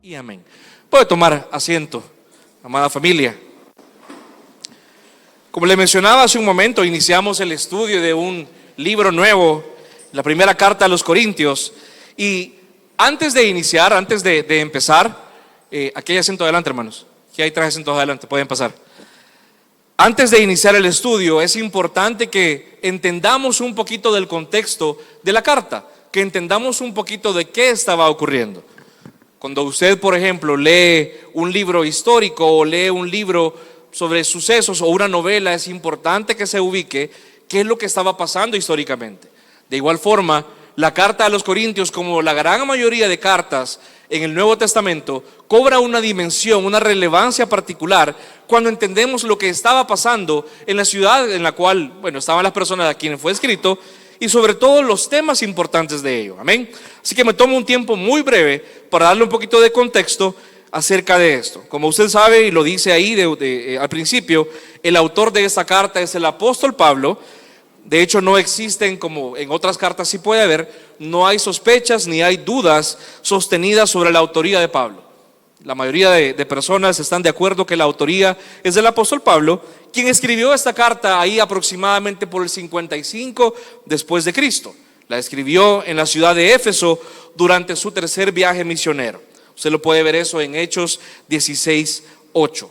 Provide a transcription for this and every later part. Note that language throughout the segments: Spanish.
Y amén. Puede tomar asiento, amada familia. Como le mencionaba hace un momento, iniciamos el estudio de un libro nuevo, la primera carta a los Corintios. Y antes de iniciar, antes de empezar, aquí hay asiento adelante, hermanos. Aquí hay 3 asientos adelante, pueden pasar. Antes de iniciar el estudio, es importante que entendamos un poquito del contexto de la carta, que entendamos un poquito de qué estaba ocurriendo. Cuando usted, por ejemplo, lee un libro histórico o lee un libro sobre sucesos o una novela, es importante que se ubique qué es lo que estaba pasando históricamente. De igual forma, la carta a los Corintios, como la gran mayoría de cartas en el Nuevo Testamento, cobra una dimensión, una relevancia particular cuando entendemos lo que estaba pasando en la ciudad en la cual, estaban las personas a quienes fue escrito y sobre todo los temas importantes de ello. Amén. Así que me tomo un tiempo muy breve para darle un poquito de contexto acerca de esto. Como usted sabe y lo dice ahí al principio, el autor de esta carta es el apóstol Pablo. De hecho, no existen, como en otras cartas sí puede haber, no hay sospechas ni hay dudas sostenidas sobre la autoría de Pablo. La mayoría de personas están de acuerdo que la autoría es del apóstol Pablo, quien escribió esta carta ahí aproximadamente por el 55 después de Cristo. La escribió en la ciudad de Éfeso durante su tercer viaje misionero. Usted lo puede ver eso en Hechos 16:8.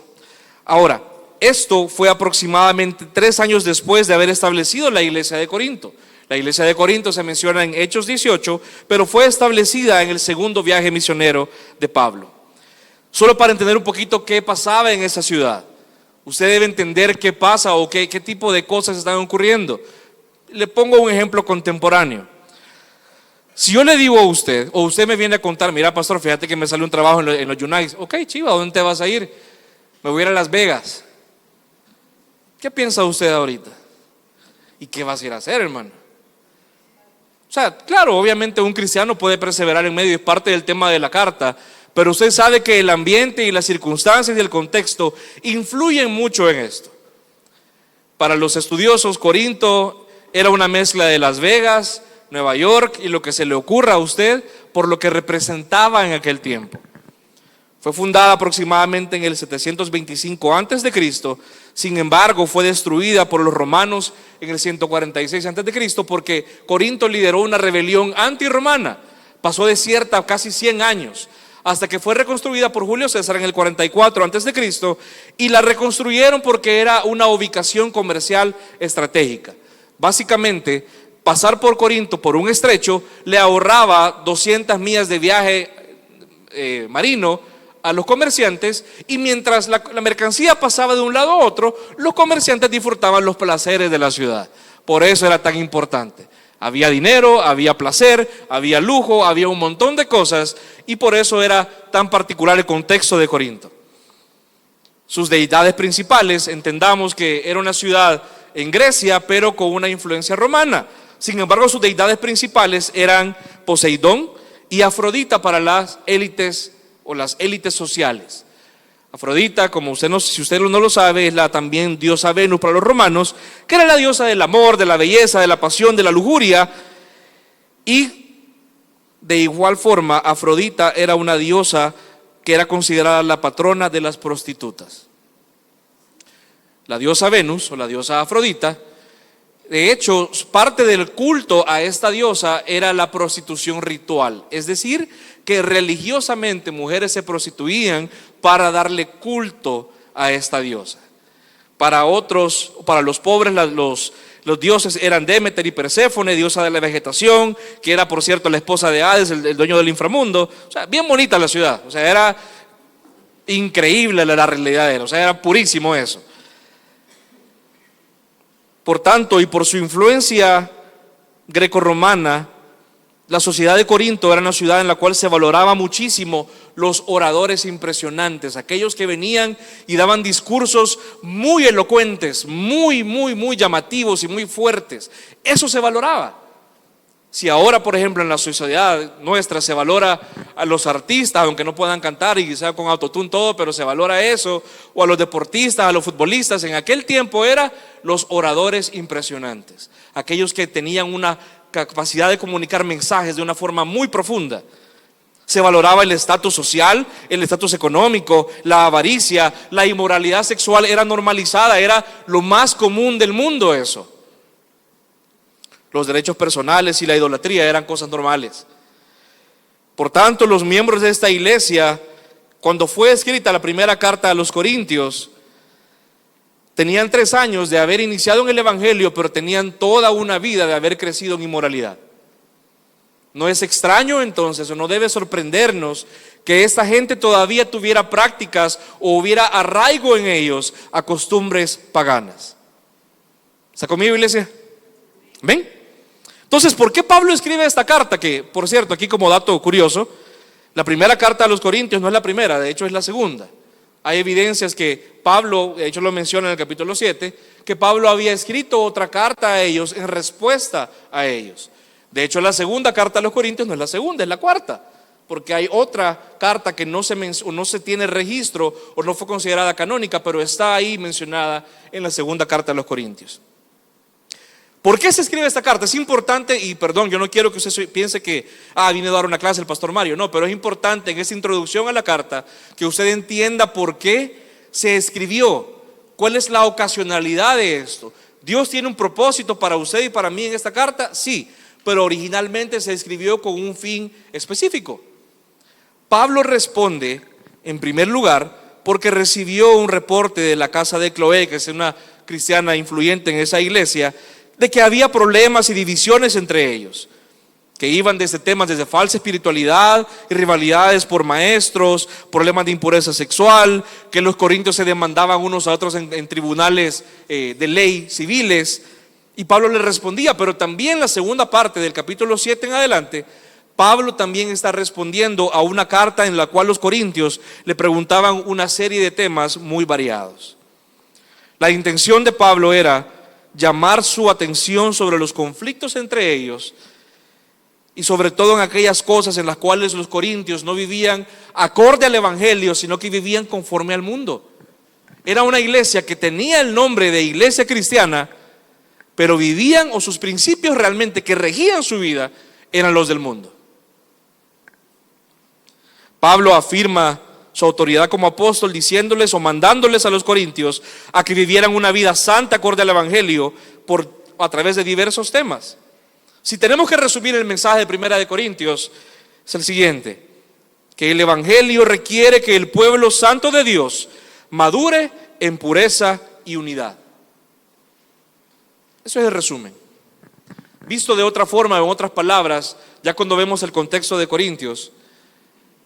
Ahora, esto fue aproximadamente 3 años después de haber establecido la iglesia de Corinto. La iglesia de Corinto se menciona en Hechos 18, pero fue establecida en el segundo viaje misionero de Pablo. Solo para entender un poquito qué pasaba en esa ciudad. Usted debe entender qué pasa o qué tipo de cosas están ocurriendo. Le pongo un ejemplo contemporáneo. Si yo le digo a usted, o usted me viene a contar, mira pastor, fíjate que me salió un trabajo en los United. Ok, chiva, ¿a dónde te vas a ir? Me voy a ir a Las Vegas. ¿Qué piensa usted ahorita? ¿Y qué vas a ir a hacer, hermano? O sea, claro, obviamente un cristiano puede perseverar en medio, es parte del tema de la carta, pero usted sabe que el ambiente y las circunstancias y el contexto influyen mucho en esto. Para los estudiosos, Corinto era una mezcla de Las Vegas, Nueva York y lo que se le ocurra a usted por lo que representaba en aquel tiempo. Fue fundada aproximadamente en el 725 a.C., sin embargo fue destruida por los romanos en el 146 a.C. porque Corinto lideró una rebelión antirromana, pasó desierta casi 100 años, hasta que fue reconstruida por Julio César en el 44 a.C. y la reconstruyeron porque era una ubicación comercial estratégica. Básicamente, pasar por Corinto por un estrecho le ahorraba 200 millas de viaje marino a los comerciantes, y mientras la mercancía pasaba de un lado a otro, los comerciantes disfrutaban los placeres de la ciudad. Por eso era tan importante. Había dinero, había placer, había lujo, había un montón de cosas, y por eso era tan particular el contexto de Corinto. Sus deidades principales, entendamos que era una ciudad en Grecia, pero con una influencia romana. Sin embargo, sus deidades principales eran Poseidón y Afrodita para las élites o las élites sociales. Afrodita, como si usted no lo sabe, es la también diosa Venus para los romanos, que era la diosa del amor, de la belleza, de la pasión, de la lujuria. Y de igual forma, Afrodita era una diosa que era considerada la patrona de las prostitutas. La diosa Venus o la diosa Afrodita, de hecho, parte del culto a esta diosa era la prostitución ritual, es decir, que religiosamente mujeres se prostituían para darle culto a esta diosa. Para otros, para los pobres, los dioses eran Demeter y Perséfone, diosa de la vegetación, que era por cierto la esposa de Hades, el dueño del inframundo. O sea, bien bonita la ciudad, o sea, era increíble la realidad, o sea, era purísimo eso. Por tanto, y por su influencia grecorromana, la sociedad de Corinto era una ciudad en la cual se valoraba muchísimo los oradores impresionantes, aquellos que venían y daban discursos muy elocuentes, muy llamativos y muy fuertes. Eso se valoraba. Si ahora, por ejemplo, en la sociedad nuestra se valora a los artistas, aunque no puedan cantar y sea con autotune todo, pero se valora eso, o a los deportistas, a los futbolistas, en aquel tiempo eran los oradores impresionantes, aquellos que tenían una capacidad de comunicar mensajes de una forma muy profunda. Se valoraba el estatus social, el estatus económico, la avaricia, la inmoralidad sexual era normalizada, era lo más común del mundo eso. Los derechos personales y la idolatría eran cosas normales. Por tanto, los miembros de esta iglesia, cuando fue escrita la primera carta a los Corintios, tenían 3 años de haber iniciado en el evangelio, pero tenían toda una vida de haber crecido en inmoralidad. No es extraño entonces, o no debe sorprendernos, que esta gente todavía tuviera prácticas o hubiera arraigo en ellos a costumbres paganas. ¿Está conmigo, iglesia? ¿Ven? Entonces, ¿por qué Pablo escribe esta carta? Que, por cierto, aquí como dato curioso, la primera carta a los Corintios no es la primera, de hecho es la segunda. Hay evidencias que Pablo, de hecho lo menciona en el capítulo 7, que Pablo había escrito otra carta a ellos en respuesta a ellos. De hecho, la segunda carta a los Corintios no es la segunda, es la cuarta, porque hay otra carta que no se tiene registro o no fue considerada canónica, pero está ahí mencionada en la segunda carta a los Corintios. ¿Por qué se escribe esta carta? Es importante, y perdón, yo no quiero que usted piense que viene a dar una clase el pastor Mario, no, pero es importante en esta introducción a la carta que usted entienda por qué se escribió, cuál es la ocasionalidad de esto. ¿Dios tiene un propósito para usted y para mí en esta carta? Sí, pero originalmente se escribió con un fin específico. Pablo responde, en primer lugar, porque recibió un reporte de la casa de Cloé, que es una cristiana influyente en esa iglesia, de que había problemas y divisiones entre ellos, que iban desde temas desde falsa espiritualidad y rivalidades por maestros, problemas de impureza sexual, que los corintios se demandaban unos a otros en tribunales de ley civiles. Y Pablo le respondía, pero también la segunda parte del capítulo 7 en adelante, Pablo también está respondiendo a una carta en la cual los corintios le preguntaban una serie de temas muy variados. La intención de Pablo era llamar su atención sobre los conflictos entre ellos y sobre todo en aquellas cosas en las cuales los corintios no vivían acorde al evangelio, sino que vivían conforme al mundo. Era una iglesia que tenía el nombre de iglesia cristiana, pero vivían, o sus principios realmente que regían su vida, eran los del mundo. Pablo afirma su autoridad como apóstol diciéndoles o mandándoles a los corintios a que vivieran una vida santa acorde al evangelio a través de diversos temas. Si tenemos que resumir el mensaje de Primera de Corintios, es el siguiente: que el evangelio requiere que el pueblo santo de Dios madure en pureza y unidad. Eso es el resumen. Visto de otra forma, en otras palabras, ya cuando vemos el contexto de Corintios,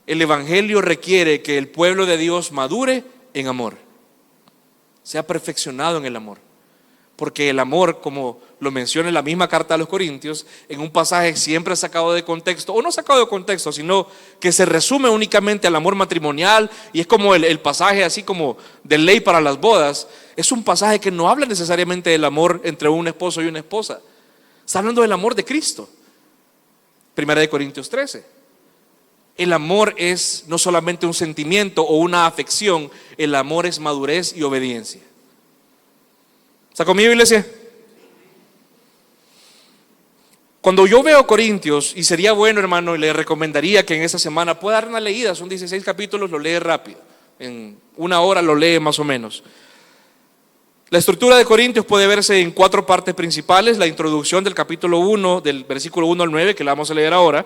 el evangelio requiere que el pueblo de Dios madure en amor, sea perfeccionado en el amor, porque el amor, como lo menciona en la misma carta a los Corintios, en un pasaje siempre sacado de contexto, o no sacado de contexto, sino que se resume únicamente al amor matrimonial, y es como el pasaje así como de ley para las bodas. Es un pasaje que no habla necesariamente del amor entre un esposo y una esposa, está hablando del amor de Cristo. Primera de Corintios 13. El amor es no solamente un sentimiento o una afección, el amor es madurez y obediencia. ¿Está conmigo, iglesia? Cuando yo veo Corintios, y sería bueno, hermano, y le recomendaría que en esta semana pueda dar una leída, son 16 capítulos, lo lee rápido, en 1 hora lo lee más o menos. La estructura de Corintios puede verse en 4 partes principales: la introducción del capítulo 1, del versículo 1 al 9, que la vamos a leer ahora.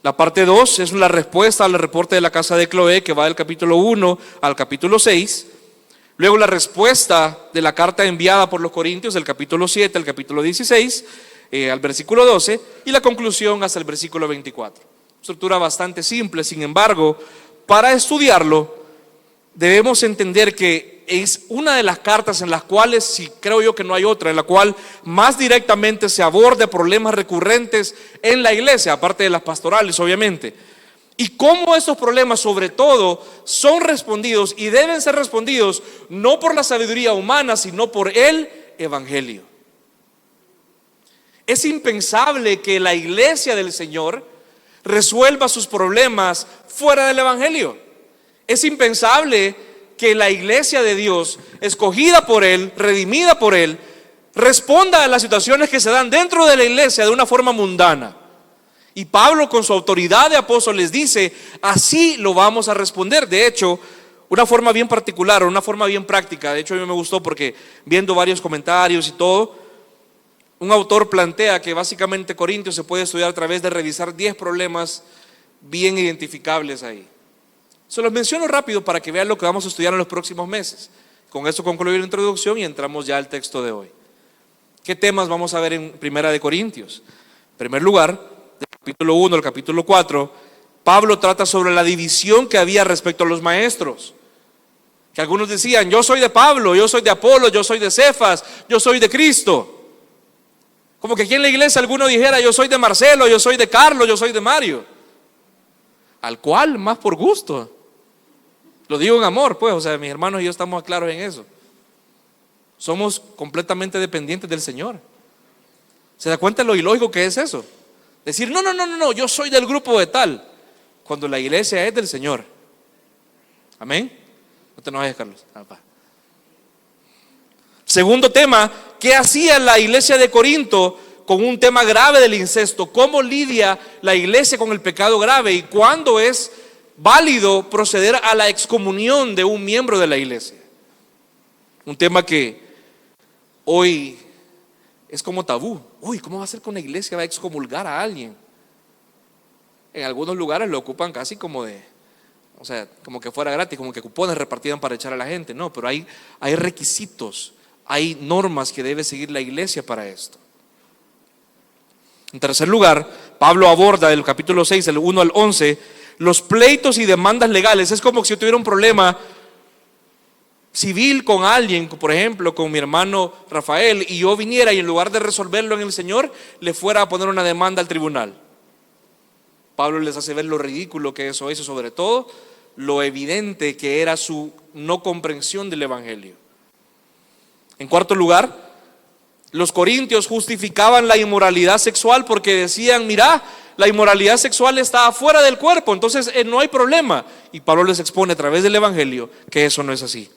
La parte 2 es la respuesta al reporte de la casa de Cloé, que va del capítulo 1 al capítulo 6. Luego la respuesta de la carta enviada por los corintios del capítulo 7 al capítulo 16, al versículo 12, y la conclusión hasta el versículo 24. Estructura bastante simple. Sin embargo, para estudiarlo debemos entender que es una de las cartas en las cuales, si creo yo que no hay otra, en la cual más directamente se aborda problemas recurrentes en la iglesia, aparte de las pastorales obviamente, y cómo estos problemas sobre todo son respondidos y deben ser respondidos no por la sabiduría humana, sino por el evangelio. Es impensable que la iglesia del Señor resuelva sus problemas fuera del evangelio. Es impensable que la iglesia de Dios, escogida por Él, redimida por Él, responda a las situaciones que se dan dentro de la iglesia de una forma mundana. Y Pablo, con su autoridad de apóstol, les dice: así lo vamos a responder. De hecho, una forma bien particular, una forma bien práctica. De hecho, a mí me gustó porque viendo varios comentarios y todo, un autor plantea que básicamente Corintios se puede estudiar a través de revisar 10 problemas bien identificables ahí. Se los menciono rápido para que vean lo que vamos a estudiar en los próximos meses. Con esto concluyo la introducción y entramos ya al texto de hoy. ¿Qué temas vamos a ver en Primera de Corintios? En primer lugar, del capítulo 1 al capítulo 4, Pablo trata sobre la división que había respecto a los maestros. Que algunos decían: yo soy de Pablo, yo soy de Apolo, yo soy de Cefas, yo soy de Cristo. Como que aquí en la iglesia alguno dijera: yo soy de Marcelo, yo soy de Carlos, yo soy de Mario. Al cual más por gusto. Lo digo en amor, pues, o sea, mis hermanos y yo estamos claros en eso. Somos completamente dependientes del Señor. ¿Se da cuenta de lo ilógico que es eso? Decir: no, yo soy del grupo de tal, cuando la iglesia es del Señor. Amén. No te enojes, Carlos. Segundo tema: ¿qué hacía la iglesia de Corinto con un tema grave del incesto? ¿Cómo lidia la iglesia con el pecado grave? ¿Y cuándo es válido proceder a la excomunión de un miembro de la iglesia? Un tema que hoy es como tabú. Uy, ¿cómo va a ser que una iglesia va a excomulgar a alguien? En algunos lugares lo ocupan casi como de, o sea, como que fuera gratis, como que cupones repartían para echar a la gente. No, pero hay requisitos, hay normas que debe seguir la iglesia para esto. En tercer lugar, Pablo aborda del capítulo 6, del 1 al 11, los pleitos y demandas legales. Es como si yo tuviera un problema civil con alguien, por ejemplo, con mi hermano Rafael, y yo viniera y en lugar de resolverlo en el Señor, le fuera a poner una demanda al tribunal. Pablo les hace ver lo ridículo que eso es, y sobre todo lo evidente que era su no comprensión del evangelio. En cuarto lugar, los corintios justificaban la inmoralidad sexual porque decían: mira, la inmoralidad sexual está afuera del cuerpo, entonces no hay problema. Y Pablo les expone a través del evangelio que eso no es así.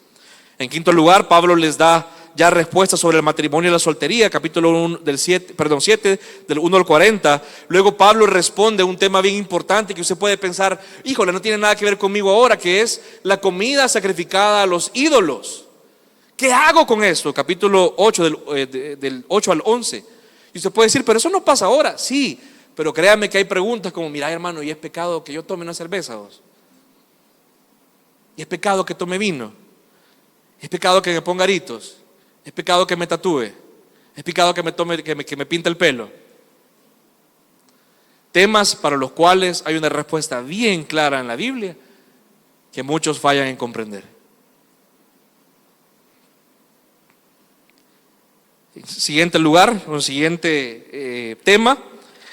En quinto lugar, Pablo les da ya respuestas sobre el matrimonio y la soltería, capítulo 1 7, del 1 al 40. Luego Pablo responde a un tema bien importante que usted puede pensar: híjole, no tiene nada que ver conmigo ahora, que es la comida sacrificada a los ídolos. ¿Qué hago con esto? Capítulo 8, del 8 al 11. Y usted puede decir: pero eso no pasa ahora. Sí, pero créame que hay preguntas como: mira, hermano, ¿y es pecado que yo tome una cerveza? ¿Y es pecado que tome vino? ¿Es pecado que me ponga aritos? ¿Es pecado que me tatúe? ¿Es pecado que me pinte el pelo? Temas para los cuales hay una respuesta bien clara en la Biblia que muchos fallan en comprender. Siguiente lugar, un siguiente tema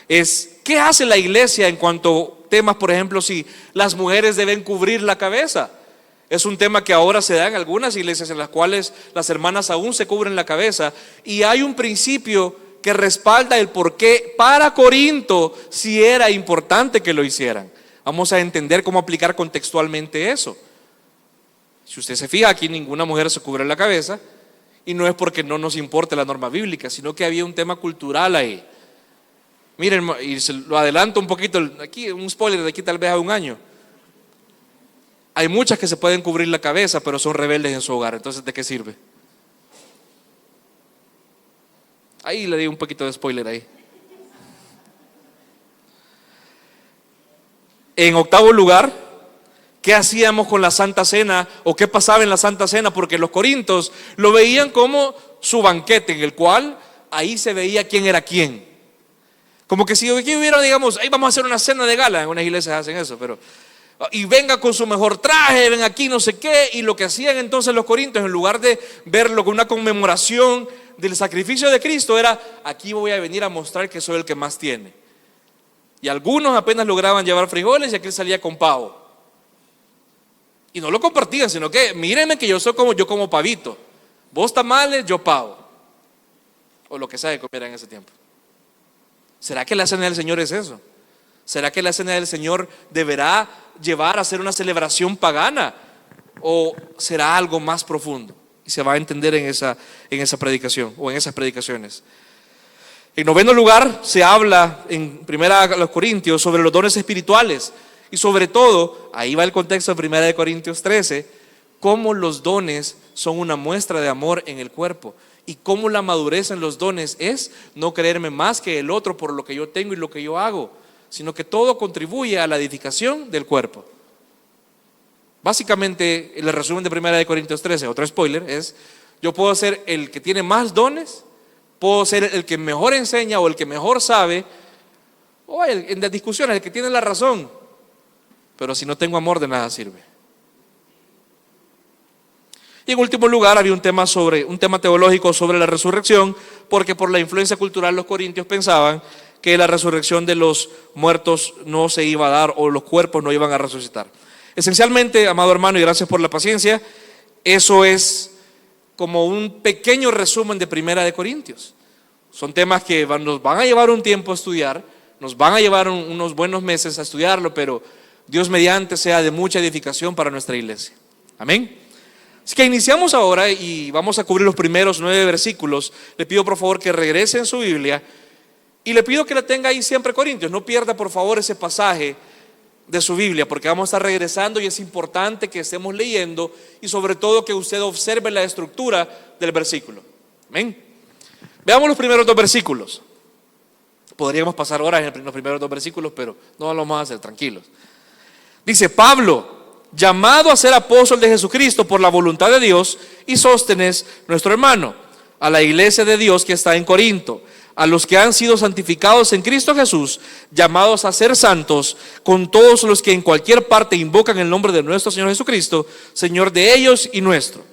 es: ¿qué hace la iglesia en cuanto a temas, por ejemplo, si las mujeres deben cubrir la cabeza? Es un tema que ahora se da en algunas iglesias en las cuales las hermanas aún se cubren la cabeza, y hay un principio que respalda el por qué para Corinto sí era importante que lo hicieran. Vamos a entender cómo aplicar contextualmente eso. Si usted se fija, aquí ninguna mujer se cubre la cabeza, y no es porque no nos importe la norma bíblica, sino que había un tema cultural ahí. Miren, y se lo adelanto un poquito, aquí un spoiler de aquí tal vez a un año. Hay muchas que se pueden cubrir la cabeza, pero son rebeldes en su hogar. Entonces, ¿de qué sirve? Ahí le di un poquito de spoiler ahí. En octavo lugar, ¿qué hacíamos con la Santa Cena? ¿O qué pasaba en la Santa Cena? Porque los corintios lo veían como su banquete, en el cual ahí se veía quién era quién. Como que si aquí hubiera, digamos, ahí vamos a hacer una cena de gala. En unas iglesias hacen eso, pero... y venga con su mejor traje, ven aquí no sé qué. Y lo que hacían entonces los corintios, en lugar de verlo con una conmemoración del sacrificio de Cristo, era: aquí voy a venir a mostrar que soy el que más tiene. Y algunos apenas lograban llevar frijoles y aquel salía con pavo. Y no lo compartían, sino que: mírenme que yo soy como pavito, vos tamales, yo pavo, o lo que sea que comiera en ese tiempo. ¿Será que la cena del Señor es eso? ¿Será que la cena del Señor deberá llevar a ser una celebración pagana? ¿O será algo más profundo? Y se va a entender en esa predicación o en esas predicaciones. En noveno lugar, se habla en 1 Corintios sobre los dones espirituales y sobre todo, ahí va el contexto de 1 Corintios 13, cómo los dones son una muestra de amor en el cuerpo y cómo la madurez en los dones es no creerme más que el otro por lo que yo tengo y lo que yo hago, sino que todo contribuye a la edificación del cuerpo. Básicamente, el resumen de 1 Corintios 13, otro spoiler, es: yo puedo ser el que tiene más dones, puedo ser el que mejor enseña o el que mejor sabe, o en las discusiones el que tiene la razón, pero si no tengo amor, de nada sirve. Y en último lugar, había un tema teológico sobre la resurrección, porque por la influencia cultural los corintios pensaban que la resurrección de los muertos no se iba a dar, o los cuerpos no iban a resucitar. Esencialmente, amado hermano, y gracias por la paciencia, eso es como un pequeño resumen de 1 Corintios. Son temas que nos van a llevar un tiempo a estudiar, nos van a llevar unos buenos meses a estudiarlo, pero Dios mediante sea de mucha edificación para nuestra iglesia. Amén. Así que iniciamos ahora y vamos a cubrir los primeros 9 versículos. Le pido por favor que regrese en su Biblia y le pido que la tenga ahí siempre, Corintios. No pierda por favor ese pasaje de su Biblia, porque vamos a estar regresando y es importante que estemos leyendo y sobre todo que usted observe la estructura del versículo. Amén. Veamos los primeros 2 versículos. Podríamos pasar horas en los primeros 2 versículos, pero no lo vamos a hacer, tranquilos. Dice: Pablo, llamado a ser apóstol de Jesucristo por la voluntad de Dios, y Sóstenes, nuestro hermano, a la iglesia de Dios que está en Corinto, a los que han sido santificados en Cristo Jesús, llamados a ser santos, con todos los que en cualquier parte invocan el nombre de nuestro Señor Jesucristo, Señor de ellos y nuestro.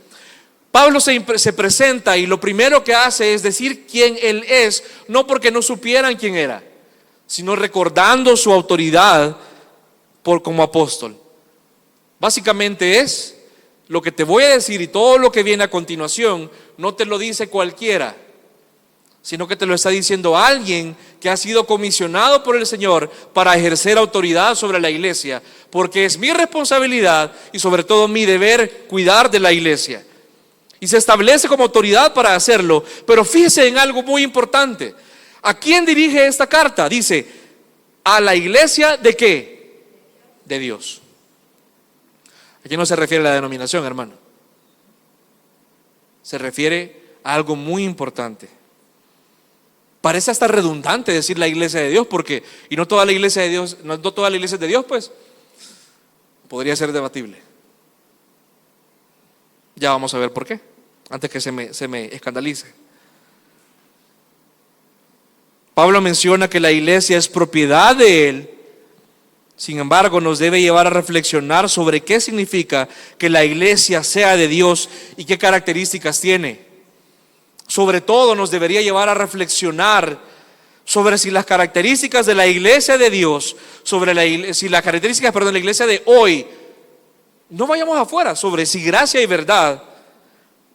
Pablo se presenta y lo primero que hace es decir quién él es, no porque no supieran quién era, sino recordando su autoridad como apóstol. Básicamente es lo que te voy a decir, y todo lo que viene a continuación no te lo dice cualquiera, sino que te lo está diciendo alguien que ha sido comisionado por el Señor para ejercer autoridad sobre la iglesia, porque es mi responsabilidad y sobre todo mi deber cuidar de la iglesia. Y se establece como autoridad para hacerlo. Pero fíjese en algo muy importante. ¿A quién dirige esta carta? Dice: a la iglesia ¿de qué? De Dios. Aquí no se refiere a la denominación, hermano. Se refiere a algo muy importante. Parece hasta redundante decir la iglesia de Dios, porque y no toda la iglesia de Dios, no toda la iglesia es de Dios, pues podría ser debatible. Ya vamos a ver por qué, antes que se me escandalice. Pablo menciona que la iglesia es propiedad de Él. Sin embargo, nos debe llevar a reflexionar sobre qué significa que la iglesia sea de Dios y qué características tiene. Sobre todo nos debería llevar a reflexionar sobre si las características de la iglesia de Dios, si las características, de la iglesia de hoy, no vayamos afuera, sobre si gracia y verdad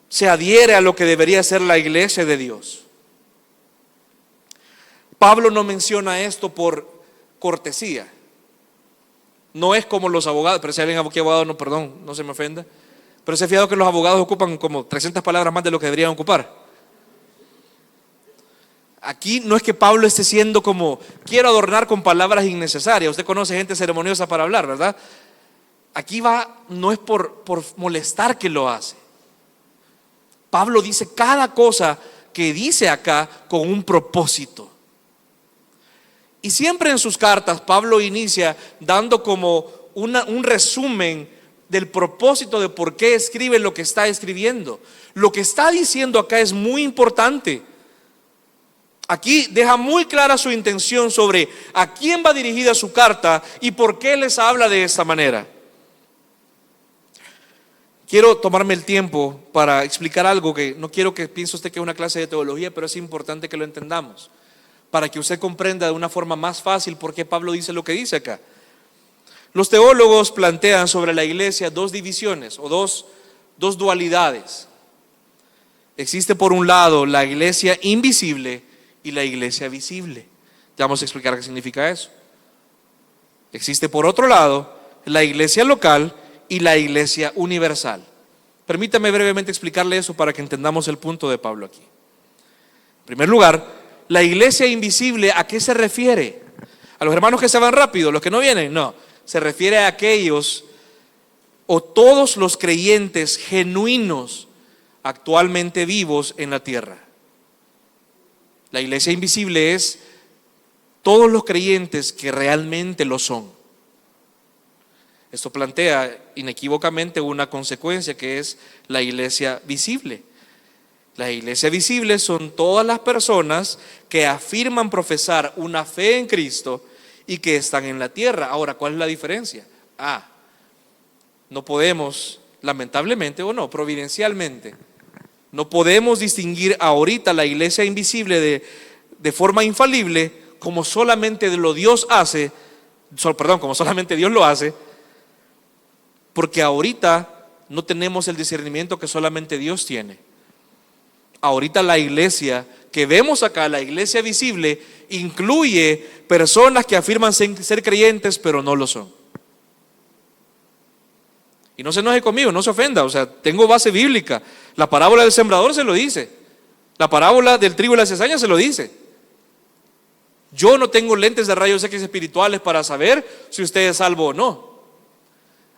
se adhiere a lo que debería ser la iglesia de Dios. Pablo no menciona esto por cortesía. No es como los abogados, pero si alguien aquí abogado, no, perdón, no se me ofenda, pero se ha fijado que los abogados ocupan como 300 palabras más de lo que deberían ocupar. Aquí no es que Pablo esté siendo como, quiero adornar con palabras innecesarias. Usted conoce gente ceremoniosa para hablar, ¿verdad? Aquí no es por molestar que lo hace. Pablo dice cada cosa que dice acá con un propósito. Y siempre en sus cartas Pablo inicia dando como un resumen del propósito de por qué escribe lo que está escribiendo. Lo que está diciendo acá es muy importante. Aquí deja muy clara su intención sobre a quién va dirigida su carta y por qué les habla de esta manera. Quiero tomarme el tiempo para explicar algo que no quiero que piense usted que es una clase de teología, pero es importante que lo entendamos, para que usted comprenda de una forma más fácil por qué Pablo dice lo que dice acá. Los teólogos plantean sobre la iglesia 2 divisiones o dos dualidades. Existe por un lado la iglesia invisible y la iglesia visible. Ya vamos a explicar qué significa eso. Existe por otro lado la iglesia local y la iglesia universal. Permítame brevemente explicarle eso para que entendamos el punto de Pablo aquí. En primer lugar, La iglesia invisible, ¿a qué se refiere? ¿A los hermanos que se van rápido, los que no vienen? No, se refiere a aquellos o todos los creyentes genuinos actualmente vivos en la tierra. La iglesia invisible es todos los creyentes que realmente lo son. Esto plantea inequívocamente una consecuencia, que es la iglesia visible. La iglesia visible son todas las personas que afirman profesar una fe en Cristo y que están en la tierra. Ahora, ¿cuál es la diferencia? No podemos, lamentablemente o no, providencialmente, no podemos distinguir ahorita la iglesia invisible de forma infalible, como solamente Dios lo hace, porque ahorita no tenemos el discernimiento que solamente Dios tiene. Ahorita la iglesia que vemos acá, la iglesia visible, incluye personas que afirman ser creyentes pero no lo son. Y no se enoje conmigo, no se ofenda, o sea, tengo base bíblica. La parábola del sembrador se lo dice. La parábola del trigo y la cizaña se lo dice. Yo no tengo lentes de rayos X espirituales para saber si usted es salvo o no.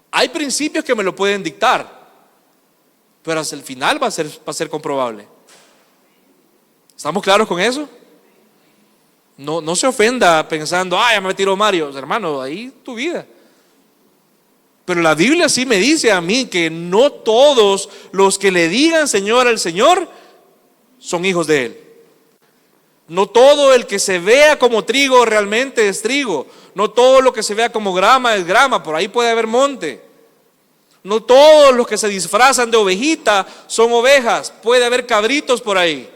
Hay principios que me lo pueden dictar, pero hasta el final va a ser comprobable. ¿Estamos claros con eso? No se ofenda pensando, ya me tiró Mario. Hermano, ahí tu vida. Pero la Biblia sí me dice a mí que no todos los que le digan Señor al Señor son hijos de Él. No todo el que se vea como trigo realmente es trigo. No todo lo que se vea como grama es grama. Por ahí puede haber monte. No todos los que se disfrazan de ovejita son ovejas. Puede haber cabritos por ahí.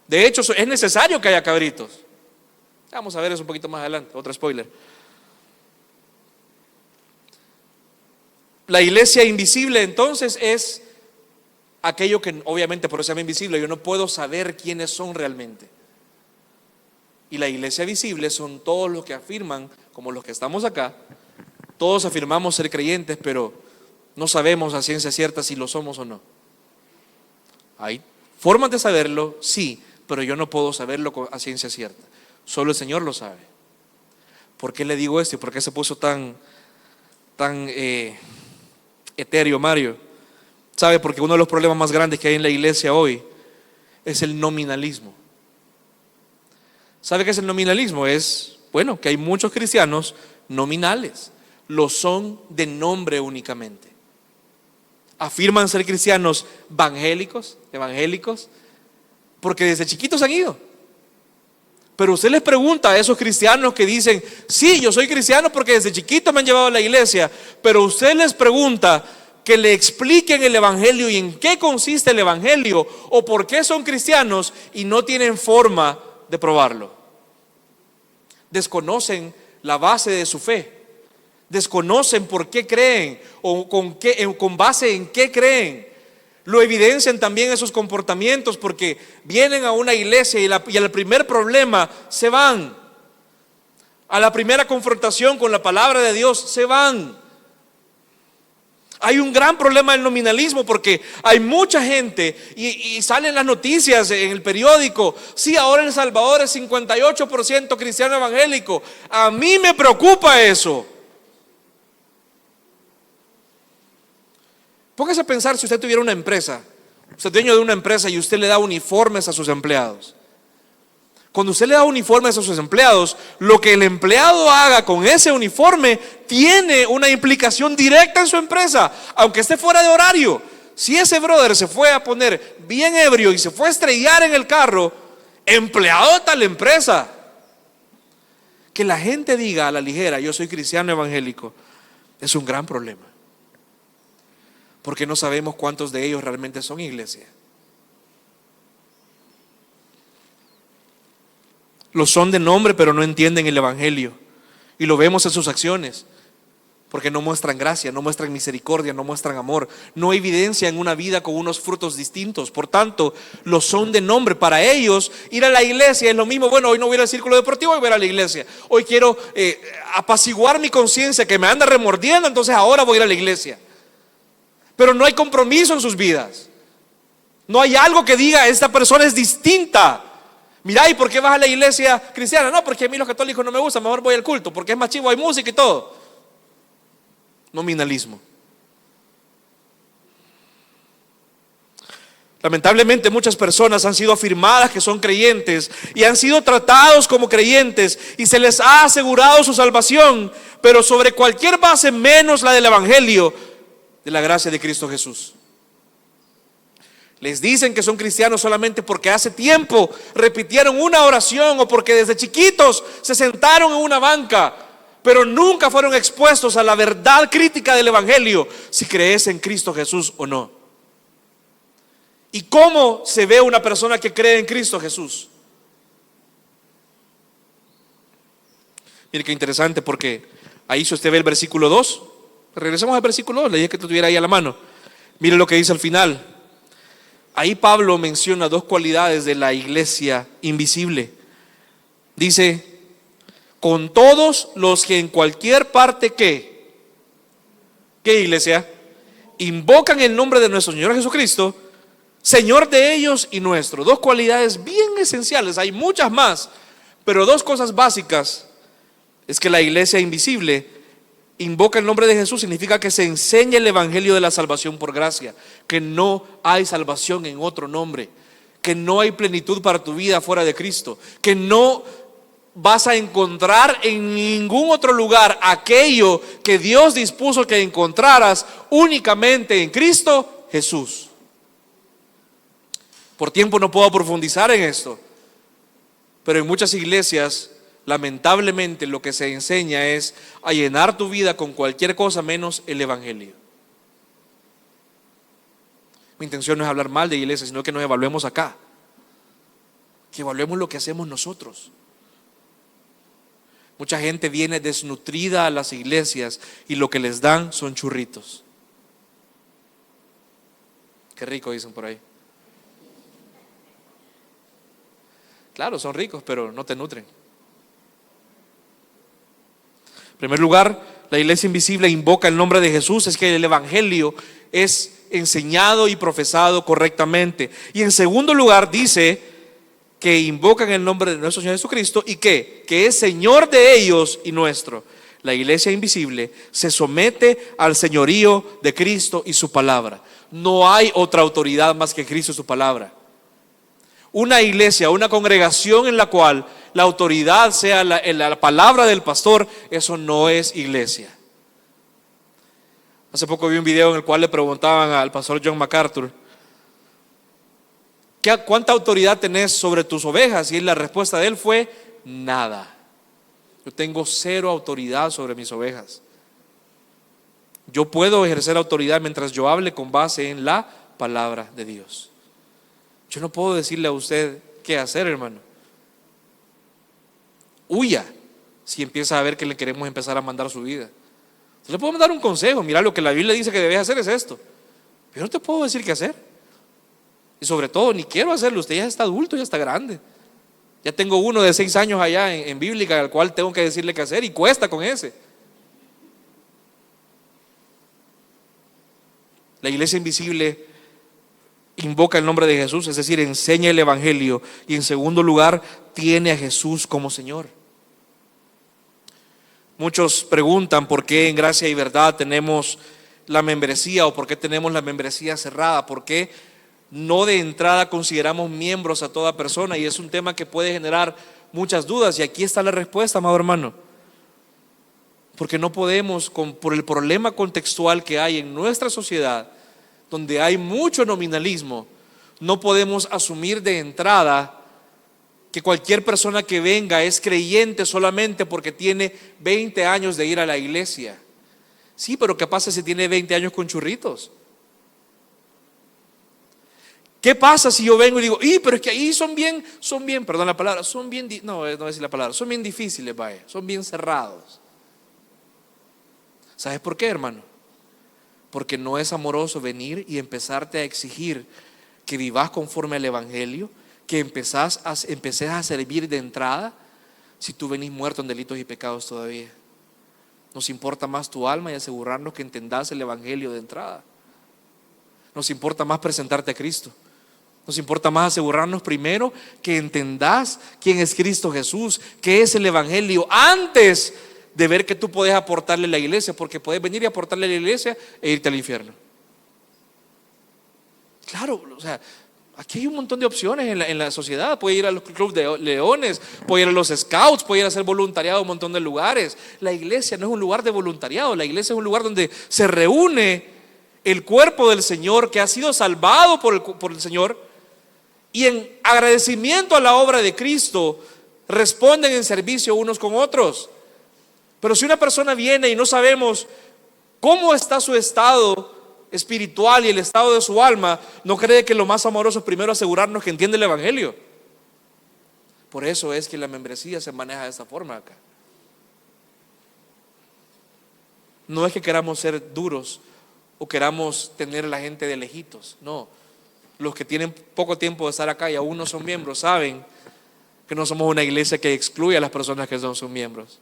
De hecho, es necesario que haya cabritos. Vamos a ver eso un poquito más adelante. Otro spoiler. La iglesia invisible entonces es aquello que obviamente por eso se llama invisible. Yo no puedo saber quiénes son realmente. Y la iglesia visible son todos los que afirman, como los que estamos acá, todos afirmamos ser creyentes, pero no sabemos a ciencia cierta si lo somos o no. Hay formas de saberlo, sí, pero yo no puedo saberlo a ciencia cierta. Solo el Señor lo sabe. ¿Por qué le digo esto y por qué se puso tan etéreo, Mario? ¿Sabe? Porque uno de los problemas más grandes que hay en la iglesia hoy es el nominalismo. ¿Sabe qué es el nominalismo? Es, que hay muchos cristianos nominales. Lo son de nombre únicamente. Afirman ser cristianos evangélicos, porque desde chiquitos han ido. Pero usted les pregunta a esos cristianos que dicen, sí, yo soy cristiano porque desde chiquito me han llevado a la iglesia, pero usted les pregunta que le expliquen el evangelio y en qué consiste el evangelio o por qué son cristianos, y no tienen forma de probarlo. Desconocen la base de su fe. Desconocen por qué creen o con base en qué creen. Lo evidencian también esos comportamientos, porque vienen a una iglesia y al primer problema se van. A la primera confrontación con la palabra de Dios se van. Hay un gran problema del nominalismo, porque hay mucha gente y salen las noticias en el periódico. Sí, ahora El Salvador es 58% cristiano evangélico. A mí me preocupa eso. Póngase a pensar, si usted tuviera una empresa, usted es dueño de una empresa y usted le da uniformes a sus empleados. Cuando usted le da uniformes a sus empleados, lo que el empleado haga con ese uniforme tiene una implicación directa en su empresa, aunque esté fuera de horario. Si ese brother se fue a poner bien ebrio y se fue a estrellar en el carro, empleado de tal empresa. Que la gente diga a la ligera, yo soy cristiano evangélico, es un gran problema. Porque no sabemos cuántos de ellos realmente son iglesia. Lo son de nombre, pero no entienden el evangelio. Y lo vemos en sus acciones. Porque no muestran gracia, no muestran misericordia, no muestran amor. No evidencian una vida con unos frutos distintos. Por tanto, lo son de nombre. Para ellos, ir a la iglesia es lo mismo. Hoy no voy al círculo deportivo, hoy voy a la iglesia. Hoy quiero apaciguar mi conciencia que me anda remordiendo, entonces ahora voy a ir a la iglesia. Pero no hay compromiso en sus vidas. No hay algo que diga, esta persona es distinta. Mira, ¿y por qué vas a la iglesia cristiana? No, porque a mí los católicos no me gustan, mejor voy al culto, porque es más chivo, hay música y todo. Nominalismo. Lamentablemente muchas personas han sido afirmadas que son creyentes y han sido tratados como creyentes y se les ha asegurado su salvación, pero sobre cualquier base menos la del Evangelio de la gracia de Cristo Jesús. Les dicen que son cristianos solamente porque hace tiempo repitieron una oración o porque desde chiquitos se sentaron en una banca, pero nunca fueron expuestos a la verdad crítica del Evangelio, si crees en Cristo Jesús o no. ¿Y cómo se ve una persona que cree en Cristo Jesús? Mire qué interesante, porque ahí si usted ve el versículo 2, regresemos al versículo 2, le dije que tuviera ahí a la mano. Mire lo que dice al final. Ahí Pablo menciona dos cualidades de la iglesia invisible. Dice, con todos los que en cualquier parte ¿qué iglesia? Invocan el nombre de nuestro Señor Jesucristo, Señor de ellos y nuestro. Dos cualidades bien esenciales, hay muchas más, pero dos cosas básicas es que la iglesia invisible invoca el nombre de Jesús, significa que se enseña el evangelio de la salvación por gracia, que no hay salvación en otro nombre, que no hay plenitud para tu vida fuera de Cristo, que no vas a encontrar en ningún otro lugar aquello que Dios dispuso que encontraras únicamente en Cristo Jesús. Por tiempo no puedo profundizar en esto, pero en muchas iglesias lamentablemente lo que se enseña es a llenar tu vida con cualquier cosa menos el evangelio. Mi intención no es hablar mal de iglesia, sino que nos evaluemos acá, que evaluemos lo que hacemos nosotros. Mucha gente viene desnutrida a las iglesias y lo que les dan son churritos. Qué rico, dicen por ahí. Claro, son ricos, pero no te nutren. En primer lugar, la iglesia invisible invoca el nombre de Jesús, es que el evangelio es enseñado y profesado correctamente. Y en segundo lugar dice que invocan el nombre de nuestro Señor Jesucristo y que es Señor de ellos y nuestro. La iglesia invisible se somete al señorío de Cristo y su palabra. No hay otra autoridad más que Cristo y su palabra. Una iglesia, una congregación en la cual la autoridad sea la palabra del pastor, eso no es iglesia. Hace poco vi un video en el cual le preguntaban al pastor John MacArthur, ¿cuánta autoridad tenés sobre tus ovejas? Y la respuesta de él fue, nada. Yo tengo cero autoridad sobre mis ovejas. Yo puedo ejercer autoridad mientras yo hable con base en la palabra de Dios. Yo no puedo decirle a usted qué hacer, hermano. Huya si empieza a ver que le queremos empezar a mandar su vida. Yo le puedo dar un consejo, mira, lo que la Biblia dice que debes hacer es esto. Pero no te puedo decir qué hacer. Y sobre todo, ni quiero hacerlo, usted ya está adulto, ya está grande. Ya tengo uno de 6 años allá en Bíblica al cual tengo que decirle qué hacer y cuesta con ese. La iglesia invisible invoca el nombre de Jesús, es decir, enseña el evangelio, y en segundo lugar tiene a Jesús como Señor. Muchos preguntan por qué en Gracia y Verdad tenemos la membresía o por qué tenemos la membresía cerrada, por qué no de entrada consideramos miembros a toda persona, y es un tema que puede generar muchas dudas, y aquí está la respuesta, amado hermano. Porque no podemos, por el problema contextual que hay en nuestra sociedad, donde hay mucho nominalismo, no podemos asumir de entrada que cualquier persona que venga es creyente solamente porque tiene 20 años de ir a la iglesia. Sí, pero ¿qué pasa si tiene 20 años con churritos? ¿Qué pasa si yo vengo y digo, pero es que ahí son bien, perdón la palabra, son bien difíciles, vaya, son bien cerrados? ¿Sabes por qué, hermano? Porque no es amoroso venir y empezarte a exigir que vivas conforme al evangelio, que empecés a servir de entrada, si tú venís muerto en delitos y pecados todavía. Nos importa más tu alma y asegurarnos que entendás el evangelio de entrada. Nos importa más presentarte a Cristo. Nos importa más asegurarnos primero que entendás quién es Cristo Jesús, qué es el Evangelio, antes de ver que tú puedes aportarle a la iglesia, porque puedes venir y aportarle a la iglesia e irte al infierno. Claro, o sea, aquí hay un montón de opciones en la sociedad. Puede ir a los clubes de leones, puede ir a los scouts, puede ir a hacer voluntariado en un montón de lugares. La iglesia no es un lugar de voluntariado, la iglesia es un lugar donde se reúne el cuerpo del Señor que ha sido salvado por el Señor, y en agradecimiento a la obra de Cristo responden en servicio unos con otros. Pero si una persona viene y no sabemos cómo está su estado espiritual y el estado de su alma, no cree que lo más amoroso es primero asegurarnos que entiende el Evangelio. Por eso es que la membresía se maneja de esta forma acá. No es que queramos ser duros o queramos tener a la gente de lejitos, no. Los que tienen poco tiempo de estar acá y aún no son miembros saben que no somos una iglesia que excluye a las personas que no son miembros.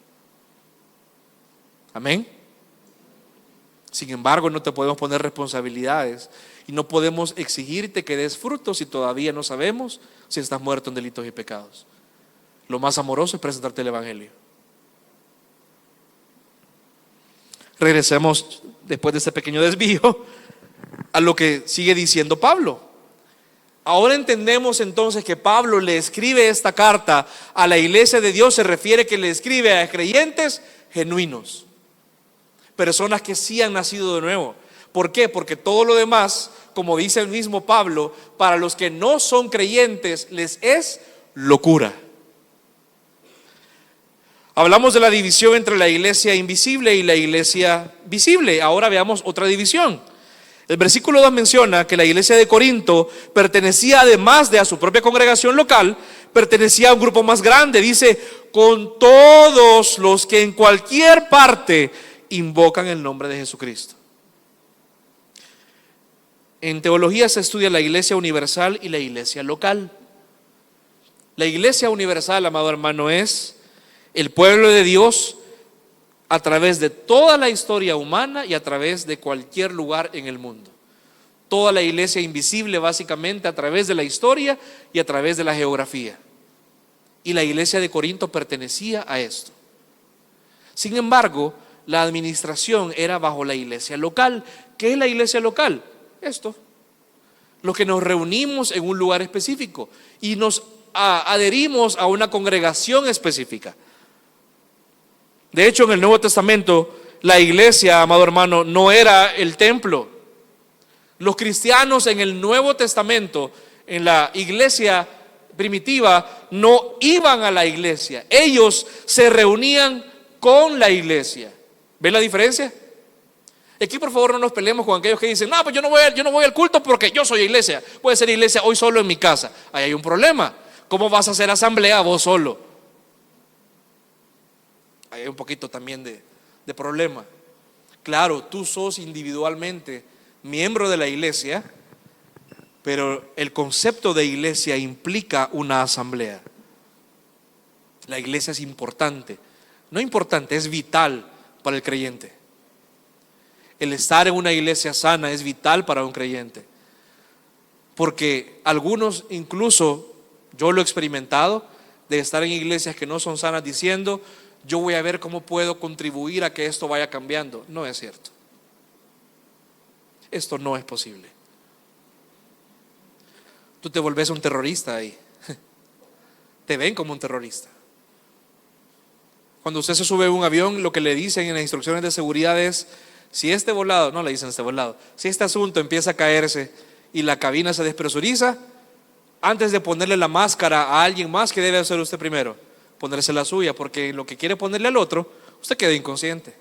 Amén. Sin embargo, no te podemos poner responsabilidades y no podemos exigirte que des frutos si todavía no sabemos si estás muerto en delitos y pecados. Lo más amoroso es presentarte el Evangelio. Regresemos después de este pequeño desvío a lo que sigue diciendo Pablo. Ahora entendemos entonces que Pablo le escribe esta carta a la iglesia de Dios, se refiere que le escribe a creyentes genuinos, personas que sí han nacido de nuevo. ¿Por qué? Porque todo lo demás, como dice el mismo Pablo, para los que no son creyentes les es locura. Hablamos de la división entre la iglesia invisible y la iglesia visible. Ahora veamos otra división. El versículo 2 menciona que la iglesia de Corinto pertenecía, además de a su propia congregación local, pertenecía a un grupo más grande. Dice, con todos los que en cualquier parte invocan el nombre de Jesucristo. En teología se estudia la iglesia universal y la iglesia local. La iglesia universal, amado hermano, es el pueblo de Dios a través de toda la historia humana y a través de cualquier lugar en el mundo. Toda la iglesia invisible básicamente a través de la historia y a través de la geografía. Y la iglesia de Corinto pertenecía a esto. Sin embargo, la administración era bajo la iglesia local. ¿Qué es la iglesia local? Esto. Los que nos reunimos en un lugar específico y nos adherimos a una congregación específica. De hecho, en el Nuevo Testamento, la iglesia, amado hermano, no era el templo. Los cristianos en el Nuevo Testamento, en la iglesia primitiva, no iban a la iglesia. Ellos se reunían con la iglesia. ¿Ven la diferencia? Aquí por favor no nos peleemos con aquellos que dicen, no, pues yo no voy al culto porque yo soy iglesia. Puede ser iglesia hoy solo en mi casa. Ahí hay un problema. ¿Cómo vas a hacer asamblea vos solo? Hay un poquito también de problema. Claro, tú sos individualmente miembro de la iglesia, pero el concepto de iglesia implica una asamblea. La iglesia es importante. No importante, es vital para el creyente. El estar en una iglesia sana es vital para un creyente. Porque algunos, incluso yo lo he experimentado, de estar en iglesias que no son sanas diciendo, yo voy a ver cómo puedo contribuir a que esto vaya cambiando. No es cierto. Esto no es posible. Tú te volvés un terrorista ahí. Te ven como un terrorista. Cuando usted se sube a un avión, lo que le dicen en las instrucciones de seguridad es, si este volado, no le dicen este volado, si este asunto empieza a caerse y la cabina se despresuriza, antes de ponerle la máscara a alguien más, ¿qué debe hacer usted primero? Ponerse la suya, porque lo que quiere ponerle al otro, usted queda inconsciente.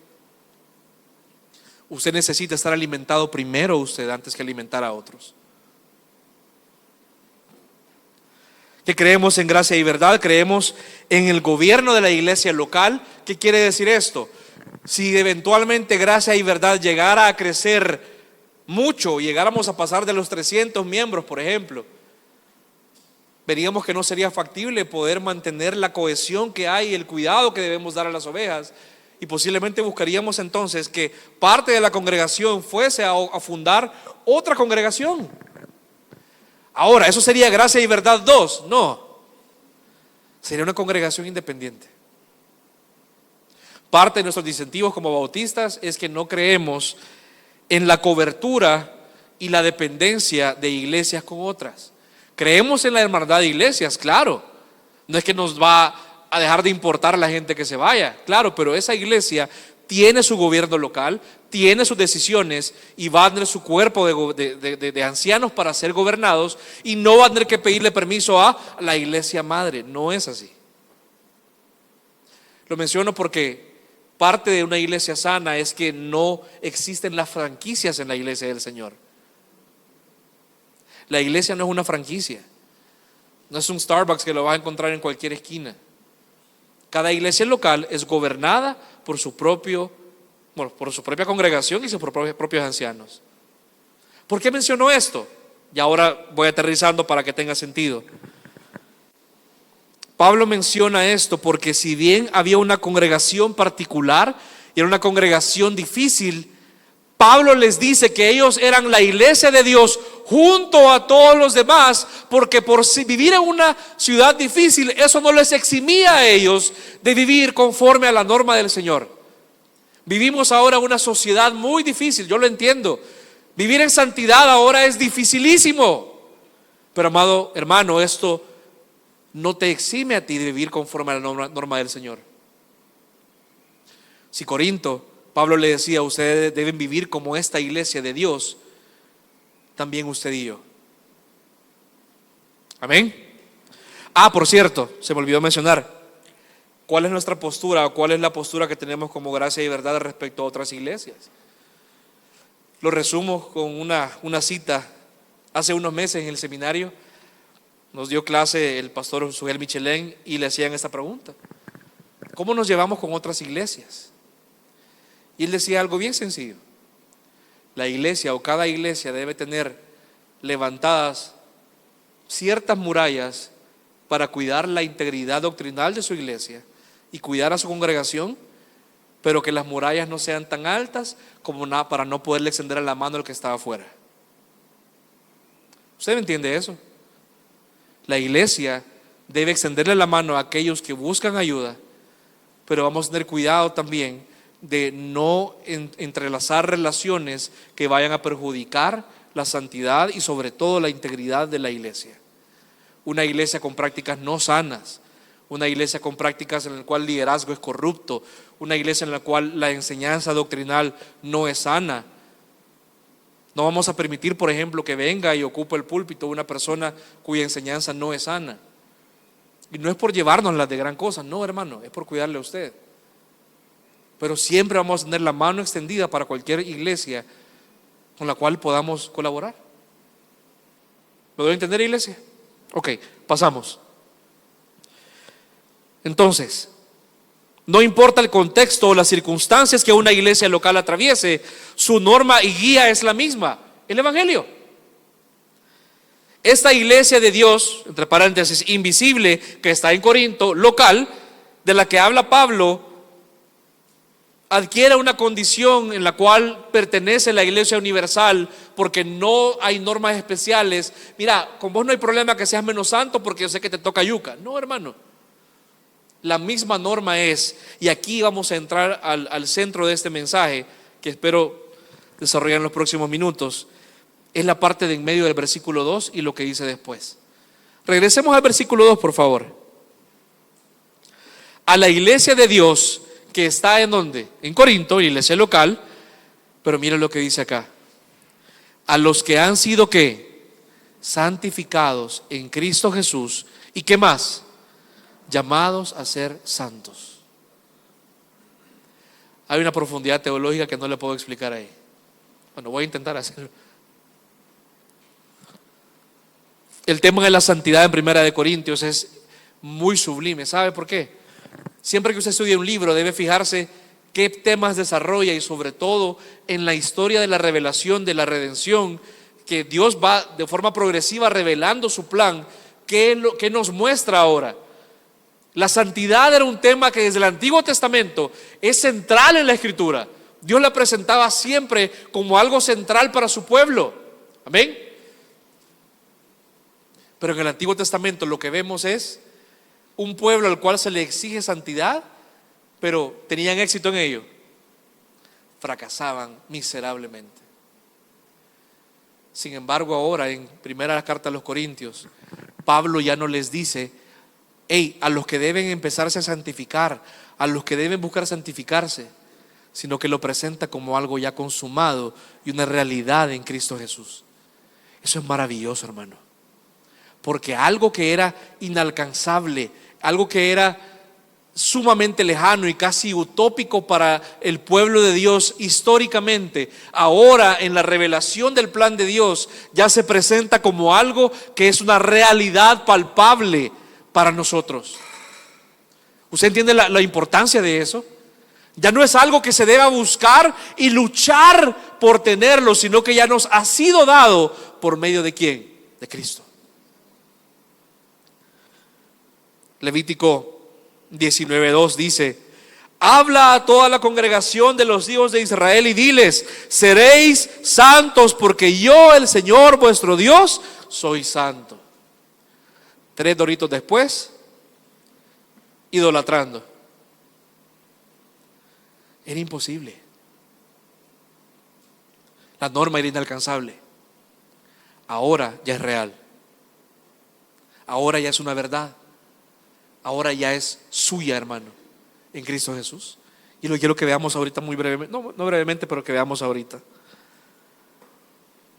Usted necesita estar alimentado primero usted antes que alimentar a otros. Que creemos en gracia y verdad, creemos en el gobierno de la iglesia local. ¿Qué quiere decir esto? Si eventualmente gracia y verdad llegara a crecer mucho, llegáramos a pasar de los 300 miembros, por ejemplo, veríamos que no sería factible poder mantener la cohesión que hay, el cuidado que debemos dar a las ovejas, y posiblemente buscaríamos entonces que parte de la congregación fuese a fundar otra congregación. Ahora, ¿eso sería Gracia y Verdad 2? No, sería una congregación independiente. Parte de nuestros disentivos como bautistas es que no creemos en la cobertura y la dependencia de iglesias con otras. Creemos en la hermandad de iglesias, claro. No es que nos va a dejar de importar la gente que se vaya, claro, pero esa iglesia tiene su gobierno local, tiene sus decisiones y va a tener su cuerpo de ancianos para ser gobernados, y no va a tener que pedirle permiso a la iglesia madre. No es así. Lo menciono porque parte de una iglesia sana es que no existen las franquicias en la iglesia del Señor. La iglesia no es una franquicia, no es un Starbucks que lo vas a encontrar en cualquier esquina. Cada iglesia local es gobernada por su propia congregación y sus propios ancianos. ¿Por qué menciono esto? Y ahora voy aterrizando para que tenga sentido. Pablo menciona esto porque si bien había una congregación particular y era una congregación difícil, Pablo les dice que ellos eran la iglesia de Dios junto a todos los demás, porque por vivir en una ciudad difícil, eso no les eximía a ellos de vivir conforme a la norma del Señor. Vivimos ahora en una sociedad muy difícil, yo lo entiendo. Vivir en santidad ahora es dificilísimo. Pero amado hermano, esto no te exime a ti de vivir conforme a la norma del Señor. Si Corinto, Pablo le decía, ustedes deben vivir como esta iglesia de Dios, también usted y yo. Amén. Por cierto, se me olvidó mencionar, ¿cuál es nuestra postura o cuál es la postura que tenemos como Gracia y Verdad respecto a otras iglesias? Lo resumo con una cita. Hace unos meses en el seminario nos dio clase el pastor Sugel Michelén y le hacían esta pregunta: ¿cómo nos llevamos con otras iglesias? Y él decía algo bien sencillo: la iglesia o cada iglesia debe tener levantadas ciertas murallas para cuidar la integridad doctrinal de su iglesia y cuidar a su congregación, pero que las murallas no sean tan altas como para no poderle extender la mano al que estaba afuera. ¿Usted me entiende eso? La iglesia debe extenderle la mano a aquellos que buscan ayuda, pero vamos a tener cuidado también de no entrelazar relaciones que vayan a perjudicar la santidad y sobre todo la integridad de la iglesia. Una iglesia con prácticas no sanas, una iglesia con prácticas en la cual el liderazgo es corrupto, una iglesia en la cual la enseñanza doctrinal no es sana. No vamos a permitir, por ejemplo, que venga y ocupe el púlpito una persona cuya enseñanza no es sana. Y no es por llevárnoslas de gran cosa, no, hermano, es por cuidarle a usted. Pero siempre vamos a tener la mano extendida para cualquier iglesia con la cual podamos colaborar. ¿Lo debo entender, iglesia? Ok, pasamos. Entonces, no importa el contexto o las circunstancias que una iglesia local atraviese, su norma y guía es la misma: el Evangelio. Esta iglesia de Dios, entre paréntesis, invisible, que está en Corinto, local, de la que habla Pablo, adquiere una condición en la cual pertenece la iglesia universal, porque no hay normas especiales. Mira, con vos no hay problema que seas menos santo porque yo sé que te toca yuca. No, hermano. La misma norma es, y aquí vamos a entrar al centro de este mensaje, que espero desarrollar en los próximos minutos, es la parte de en medio del versículo 2 y lo que dice después. Regresemos al versículo 2, por favor. A la iglesia de Dios que está en donde, en Corinto, iglesia local, pero miren lo que dice acá: a los que han sido ¿qué? Santificados en Cristo Jesús, y ¿qué más? Llamados a ser santos. Hay una profundidad teológica que no le puedo explicar ahí. Bueno, voy a intentar hacerlo. El tema de la santidad en Primera de Corintios es muy sublime. ¿Sabe por qué? Siempre que usted estudia un libro debe fijarse qué temas desarrolla, y sobre todo en la historia de la revelación, de la redención, que Dios va de forma progresiva revelando su plan. ¿Qué nos muestra ahora? La santidad era un tema que desde el Antiguo Testamento es central en la Escritura. Dios la presentaba siempre como algo central para su pueblo. Amén. Pero en el Antiguo Testamento lo que vemos es un pueblo al cual se le exige santidad, pero tenían éxito en ello. Fracasaban miserablemente. Sin embargo, ahora en primera carta a los Corintios, Pablo ya no les dice: hey, a los que deben empezarse a santificar, a los que deben buscar santificarse, sino que lo presenta como algo ya consumado y una realidad en Cristo Jesús. Eso es maravilloso, hermano, porque algo que era inalcanzable, algo que era sumamente lejano y casi utópico para el pueblo de Dios históricamente, ahora en la revelación del plan de Dios ya se presenta como algo que es una realidad palpable para nosotros. ¿Usted entiende la importancia de eso? Ya no es algo que se deba buscar y luchar por tenerlo, sino que ya nos ha sido dado. ¿Por medio de quién? De Cristo. Levítico 19:2 dice: habla a toda la congregación de los hijos de Israel y diles: seréis santos, porque yo, el Señor vuestro Dios, soy santo. 3 doritos después, idolatrando. Era imposible. La norma era inalcanzable. Ahora ya es real. Ahora ya es una verdad. Ahora ya es suya, hermano, en Cristo Jesús. Y lo quiero que veamos ahorita muy brevemente, no brevemente, pero que veamos ahorita.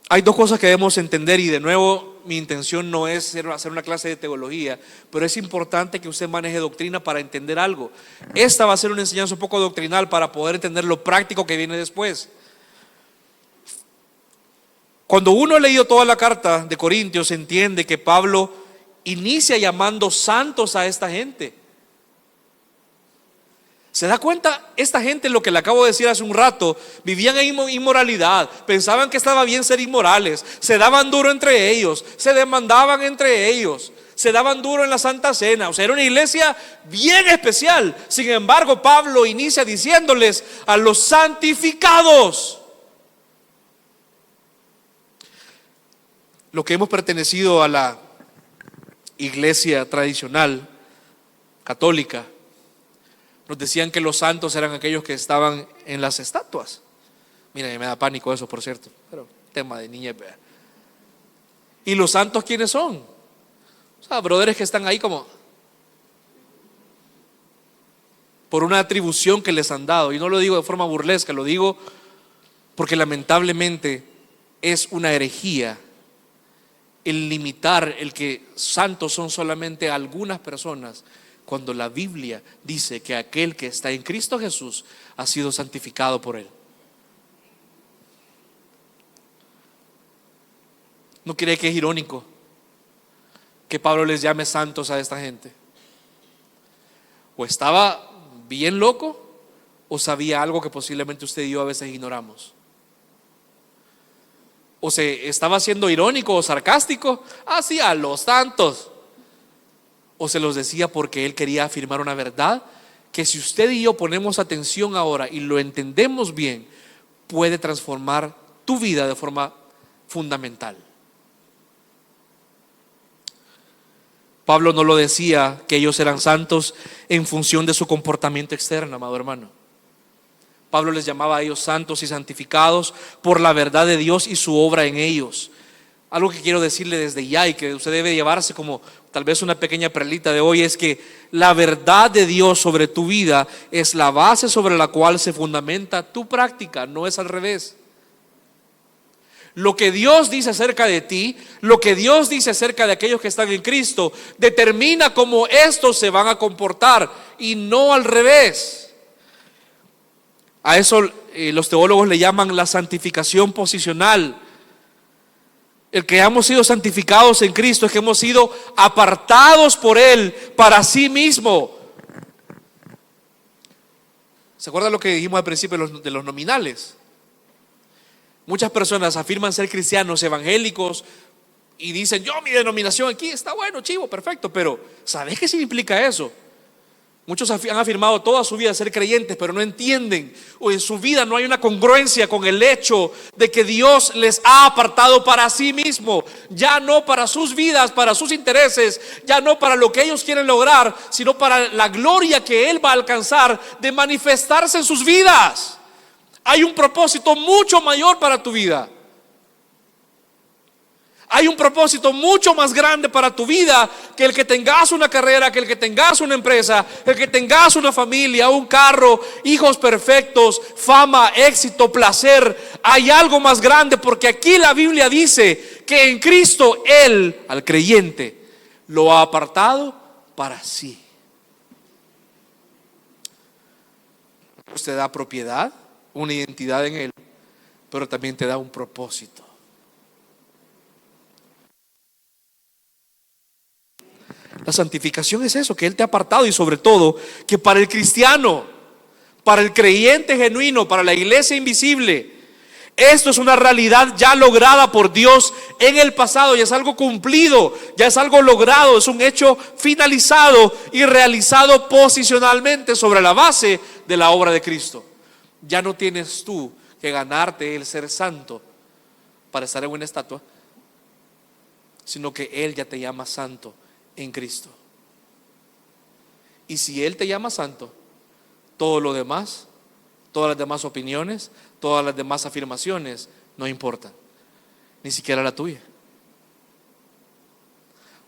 Hay dos cosas que debemos entender, y de nuevo mi intención no es hacer una clase de teología, pero es importante que usted maneje doctrina para entender algo. Esta va a ser una enseñanza un poco doctrinal para poder entender lo práctico que viene después. Cuando uno ha leído toda la carta de Corintios, entiende que Pablo inicia llamando santos a esta gente. ¿Se da cuenta? Esta gente, lo que le acabo de decir hace un rato, vivían en inmoralidad, pensaban que estaba bien ser inmorales, se daban duro entre ellos, se demandaban entre ellos, se daban duro en la Santa Cena. O sea, era una iglesia bien especial. Sin embargo, Pablo inicia diciéndoles: a los santificados. Lo que hemos pertenecido a la iglesia tradicional católica, nos decían que los santos eran aquellos que estaban en las estatuas. Mira, me da pánico eso, por cierto, pero tema de niñez. ¿Y los santos quiénes son? O sea, brothers que están ahí como por una atribución que les han dado. Y no lo digo de forma burlesca, lo digo porque lamentablemente es una herejía el limitar el que santos son solamente algunas personas, cuando la Biblia dice que aquel que está en Cristo Jesús ha sido santificado por Él. ¿No cree que es irónico que Pablo les llame santos a esta gente? O estaba bien loco, o sabía algo que posiblemente usted y yo a veces ignoramos. O se estaba siendo irónico o sarcástico, así a los santos. O se los decía porque él quería afirmar una verdad que, si usted y yo ponemos atención ahora y lo entendemos bien, puede transformar tu vida de forma fundamental. Pablo no lo decía que ellos eran santos en función de su comportamiento externo, amado hermano. Pablo les llamaba a ellos santos y santificados por la verdad de Dios y su obra en ellos. Algo que quiero decirle desde ya y que usted debe llevarse como tal vez una pequeña perlita de hoy, es que la verdad de Dios sobre tu vida es la base sobre la cual se fundamenta tu práctica, no es al revés. Lo que Dios dice acerca de ti, lo que Dios dice acerca de aquellos que están en Cristo, determina cómo estos se van a comportar, y no al revés. A eso los teólogos le llaman la santificación posicional. El que hemos sido santificados en Cristo es que hemos sido apartados por Él para sí mismo. ¿Se acuerdan lo que dijimos al principio de los nominales? Muchas personas afirman ser cristianos evangélicos y dicen: yo, mi denominación aquí está bueno, chivo, perfecto. Pero ¿sabes qué significa eso? Muchos han afirmado toda su vida ser creyentes, pero no entienden, o en su vida no hay una congruencia con el hecho de que Dios les ha apartado para sí mismo, ya no para sus vidas, para sus intereses, ya no para lo que ellos quieren lograr, sino para la gloria que Él va a alcanzar de manifestarse en sus vidas. Hay un propósito mucho mayor para tu vida. Hay un propósito mucho más grande para tu vida que el que tengas una carrera, que el que tengas una empresa, el que tengas una familia, un carro, hijos perfectos, fama, éxito, placer. Hay algo más grande, porque aquí la Biblia dice que en Cristo Él, al creyente, lo ha apartado para sí. Usted da propiedad, una identidad en Él, pero también te da un propósito. La santificación es eso, que Él te ha apartado, y sobre todo que para el cristiano, para el creyente genuino, para la iglesia invisible, esto es una realidad ya lograda por Dios en el pasado, ya es algo cumplido, ya es algo logrado, es un hecho finalizado y realizado posicionalmente sobre la base de la obra de Cristo. Ya no tienes tú que ganarte el ser santo para estar en una estatua, sino que Él ya te llama santo en Cristo. Y si Él te llama santo, todo lo demás, todas las demás opiniones, todas las demás afirmaciones no importan, ni siquiera la tuya.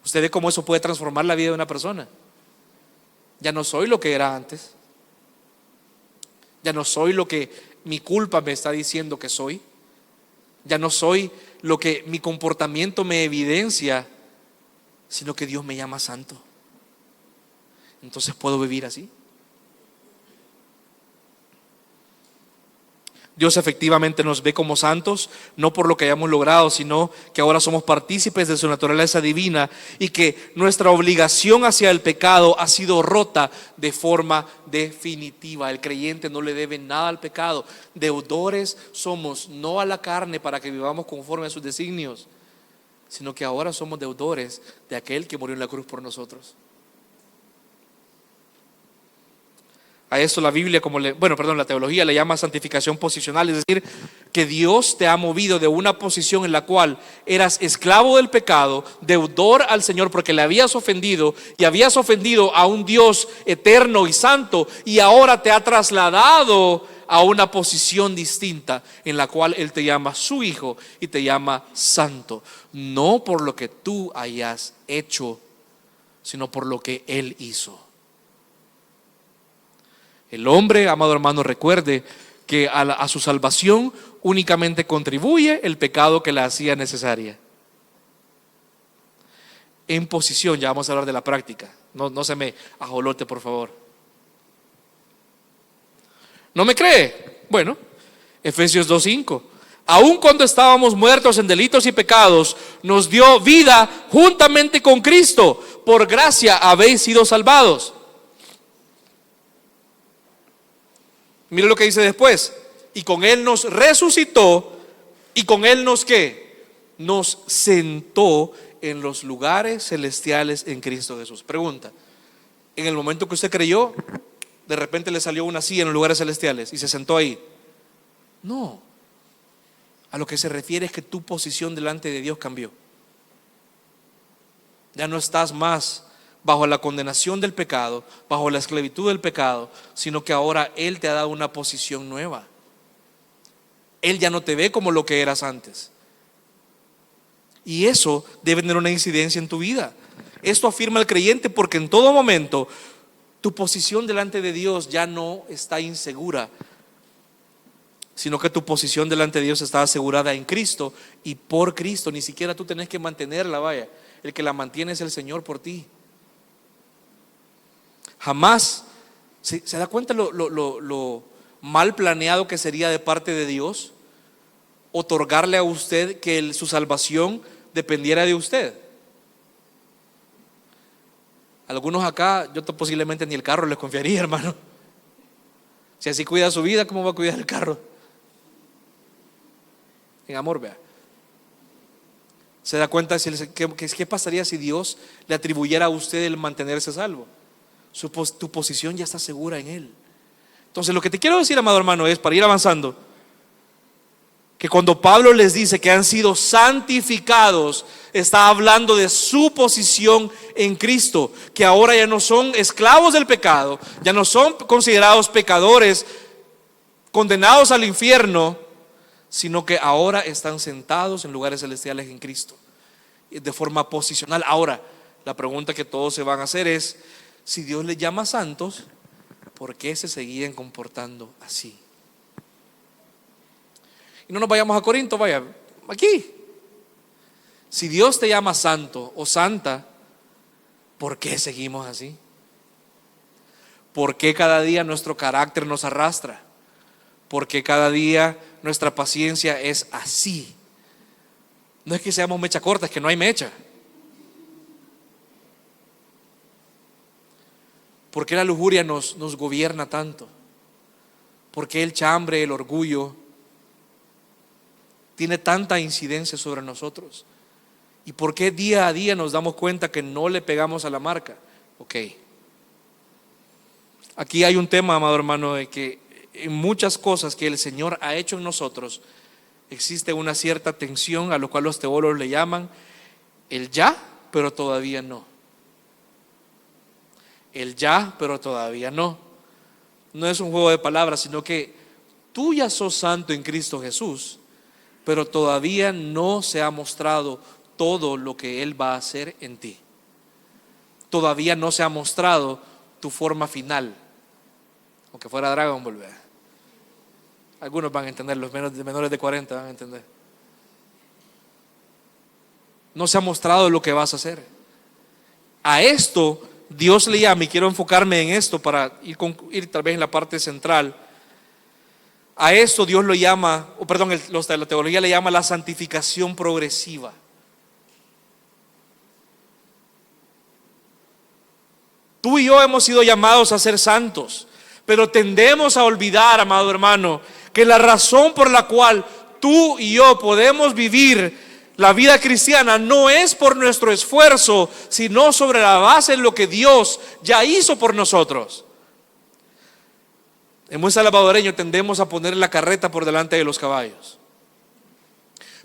Usted ve cómo eso puede transformar la vida de una persona. Ya no soy lo que era antes, ya no soy lo que mi culpa me está diciendo que soy, ya no soy lo que mi comportamiento me evidencia, sino que Dios me llama santo. Entonces puedo vivir así. Dios efectivamente nos ve como santos, no por lo que hayamos logrado, sino que ahora somos partícipes de su naturaleza divina, y que nuestra obligación hacia el pecado ha sido rota de forma definitiva. El creyente no le debe nada al pecado. Deudores somos, no a la carne para que vivamos conforme a sus designios, sino que ahora somos deudores de aquel que murió en la cruz por nosotros. A esto la Biblia, la teología le llama santificación posicional, es decir, que Dios te ha movido de una posición en la cual eras esclavo del pecado, deudor al Señor porque le habías ofendido, y habías ofendido a un Dios eterno y santo, y ahora te ha trasladado a una posición distinta en la cual Él te llama su hijo y te llama santo, no por lo que tú hayas hecho, sino por lo que Él hizo. El hombre, amado hermano, recuerde que a su salvación únicamente contribuye el pecado que la hacía necesaria. En posición, ya vamos a hablar de la práctica, no se me ajolote, por favor. ¿No me cree? Bueno, Efesios 2:5. Aun cuando estábamos muertos en delitos y pecados, nos dio vida juntamente con Cristo. Por gracia habéis sido salvados. Mire lo que dice después. Y con Él nos resucitó, y con Él nos ¿qué? Nos sentó en los lugares celestiales en Cristo Jesús. Pregunta: en el momento que usted creyó, de repente le salió una silla en los lugares celestiales y se sentó ahí? No. A lo que se refiere es que tu posición delante de Dios cambió. Ya no estás más bajo la condenación del pecado, bajo la esclavitud del pecado, sino que ahora Él te ha dado una posición nueva. Él ya no te ve como lo que eras antes. Y eso debe tener una incidencia en tu vida. Esto afirma el creyente, porque en todo momento tu posición delante de Dios ya no está insegura, sino que tu posición delante de Dios está asegurada en Cristo y por Cristo. Ni siquiera tú tenés que mantenerla, vaya. El que la mantiene es el Señor por ti. Jamás se da cuenta lo mal planeado que sería de parte de Dios otorgarle a usted que su salvación dependiera de usted. Algunos acá, yo posiblemente ni el carro les confiaría, hermano. Si así cuida su vida, ¿cómo va a cuidar el carro? En amor, vea. ¿Se da cuenta qué pasaría si Dios le atribuyera a usted el mantenerse salvo? Tu posición ya está segura en Él. Entonces lo que te quiero decir, amado hermano, es, para ir avanzando, que cuando Pablo les dice que han sido santificados, está hablando de su posición en Cristo, que ahora ya no son esclavos del pecado, ya no son considerados pecadores, condenados al infierno, sino que ahora están sentados en lugares celestiales en Cristo, de forma posicional. Ahora, la pregunta que todos se van a hacer es, si Dios les llama santos, ¿por qué se seguían comportando así? Y no nos vayamos a Corinto, vaya, aquí. Si Dios te llama santo o santa, ¿por qué seguimos así? ¿Por qué cada día nuestro carácter nos arrastra? ¿Por qué cada día nuestra paciencia es así? No es que seamos mecha corta, es que no hay mecha. ¿Por qué la lujuria nos gobierna tanto? ¿Por qué el chambre, el orgullo tiene tanta incidencia sobre nosotros? ¿Y por qué día a día nos damos cuenta que no le pegamos a la marca? Ok. Aquí hay un tema, amado hermano, de que en muchas cosas que el Señor ha hecho en nosotros existe una cierta tensión, a lo cual los teólogos le llaman el ya, pero todavía no. El ya, pero todavía no. No es un juego de palabras, sino que tú ya sos santo en Cristo Jesús, pero todavía no se ha mostrado todo lo que Él va a hacer en ti. Todavía no se ha mostrado tu forma final. Aunque fuera Dragon Ball, ¿verdad? Algunos van a entender, los menores de 40 van a entender. No se ha mostrado lo que vas a hacer. A esto Dios le llama, y quiero enfocarme en esto para ir tal vez en la parte central. A esto Dios lo llama, los de la teología le llama la santificación progresiva. Tú y yo hemos sido llamados a ser santos, pero tendemos a olvidar, amado hermano, que la razón por la cual tú y yo podemos vivir la vida cristiana no es por nuestro esfuerzo, sino sobre la base de lo que Dios ya hizo por nosotros. En buen salvadoreño tendemos a poner la carreta por delante de los caballos.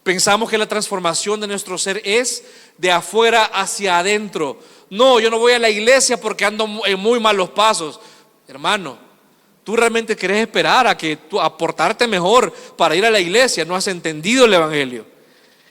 Pensamos que la transformación de nuestro ser es de afuera hacia adentro. No, yo no voy a la iglesia porque ando en muy malos pasos. Hermano, tú realmente querés esperar a portarte mejor para ir a la iglesia. No has entendido el evangelio.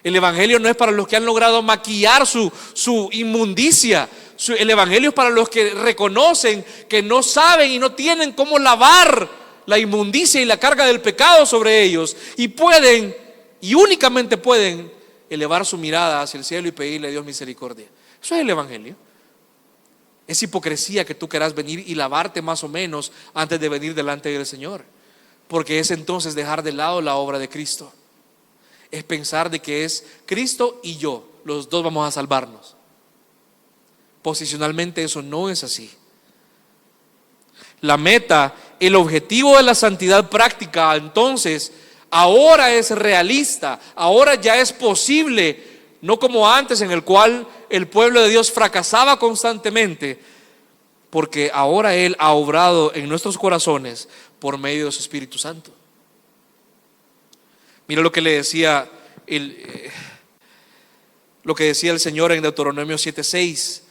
El evangelio no es para los que han logrado maquillar su inmundicia. El evangelio es para los que reconocen que no saben y no tienen cómo lavar la inmundicia y la carga del pecado sobre ellos, y pueden, y únicamente pueden, elevar su mirada hacia el cielo y pedirle a Dios misericordia. Eso es el evangelio. Es hipocresía que tú quieras venir y lavarte más o menos antes de venir delante del Señor, porque es entonces dejar de lado la obra de Cristo. Es pensar de que es Cristo y yo, los dos vamos a salvarnos. Posicionalmente eso no es así. La meta, el objetivo de la santidad práctica, entonces, ahora es realista, ahora ya es posible, no como antes en el cual el pueblo de Dios fracasaba constantemente, porque ahora Él ha obrado en nuestros corazones por medio de su Espíritu Santo. Mira lo que le decía lo que decía el Señor en Deuteronomio 7:6.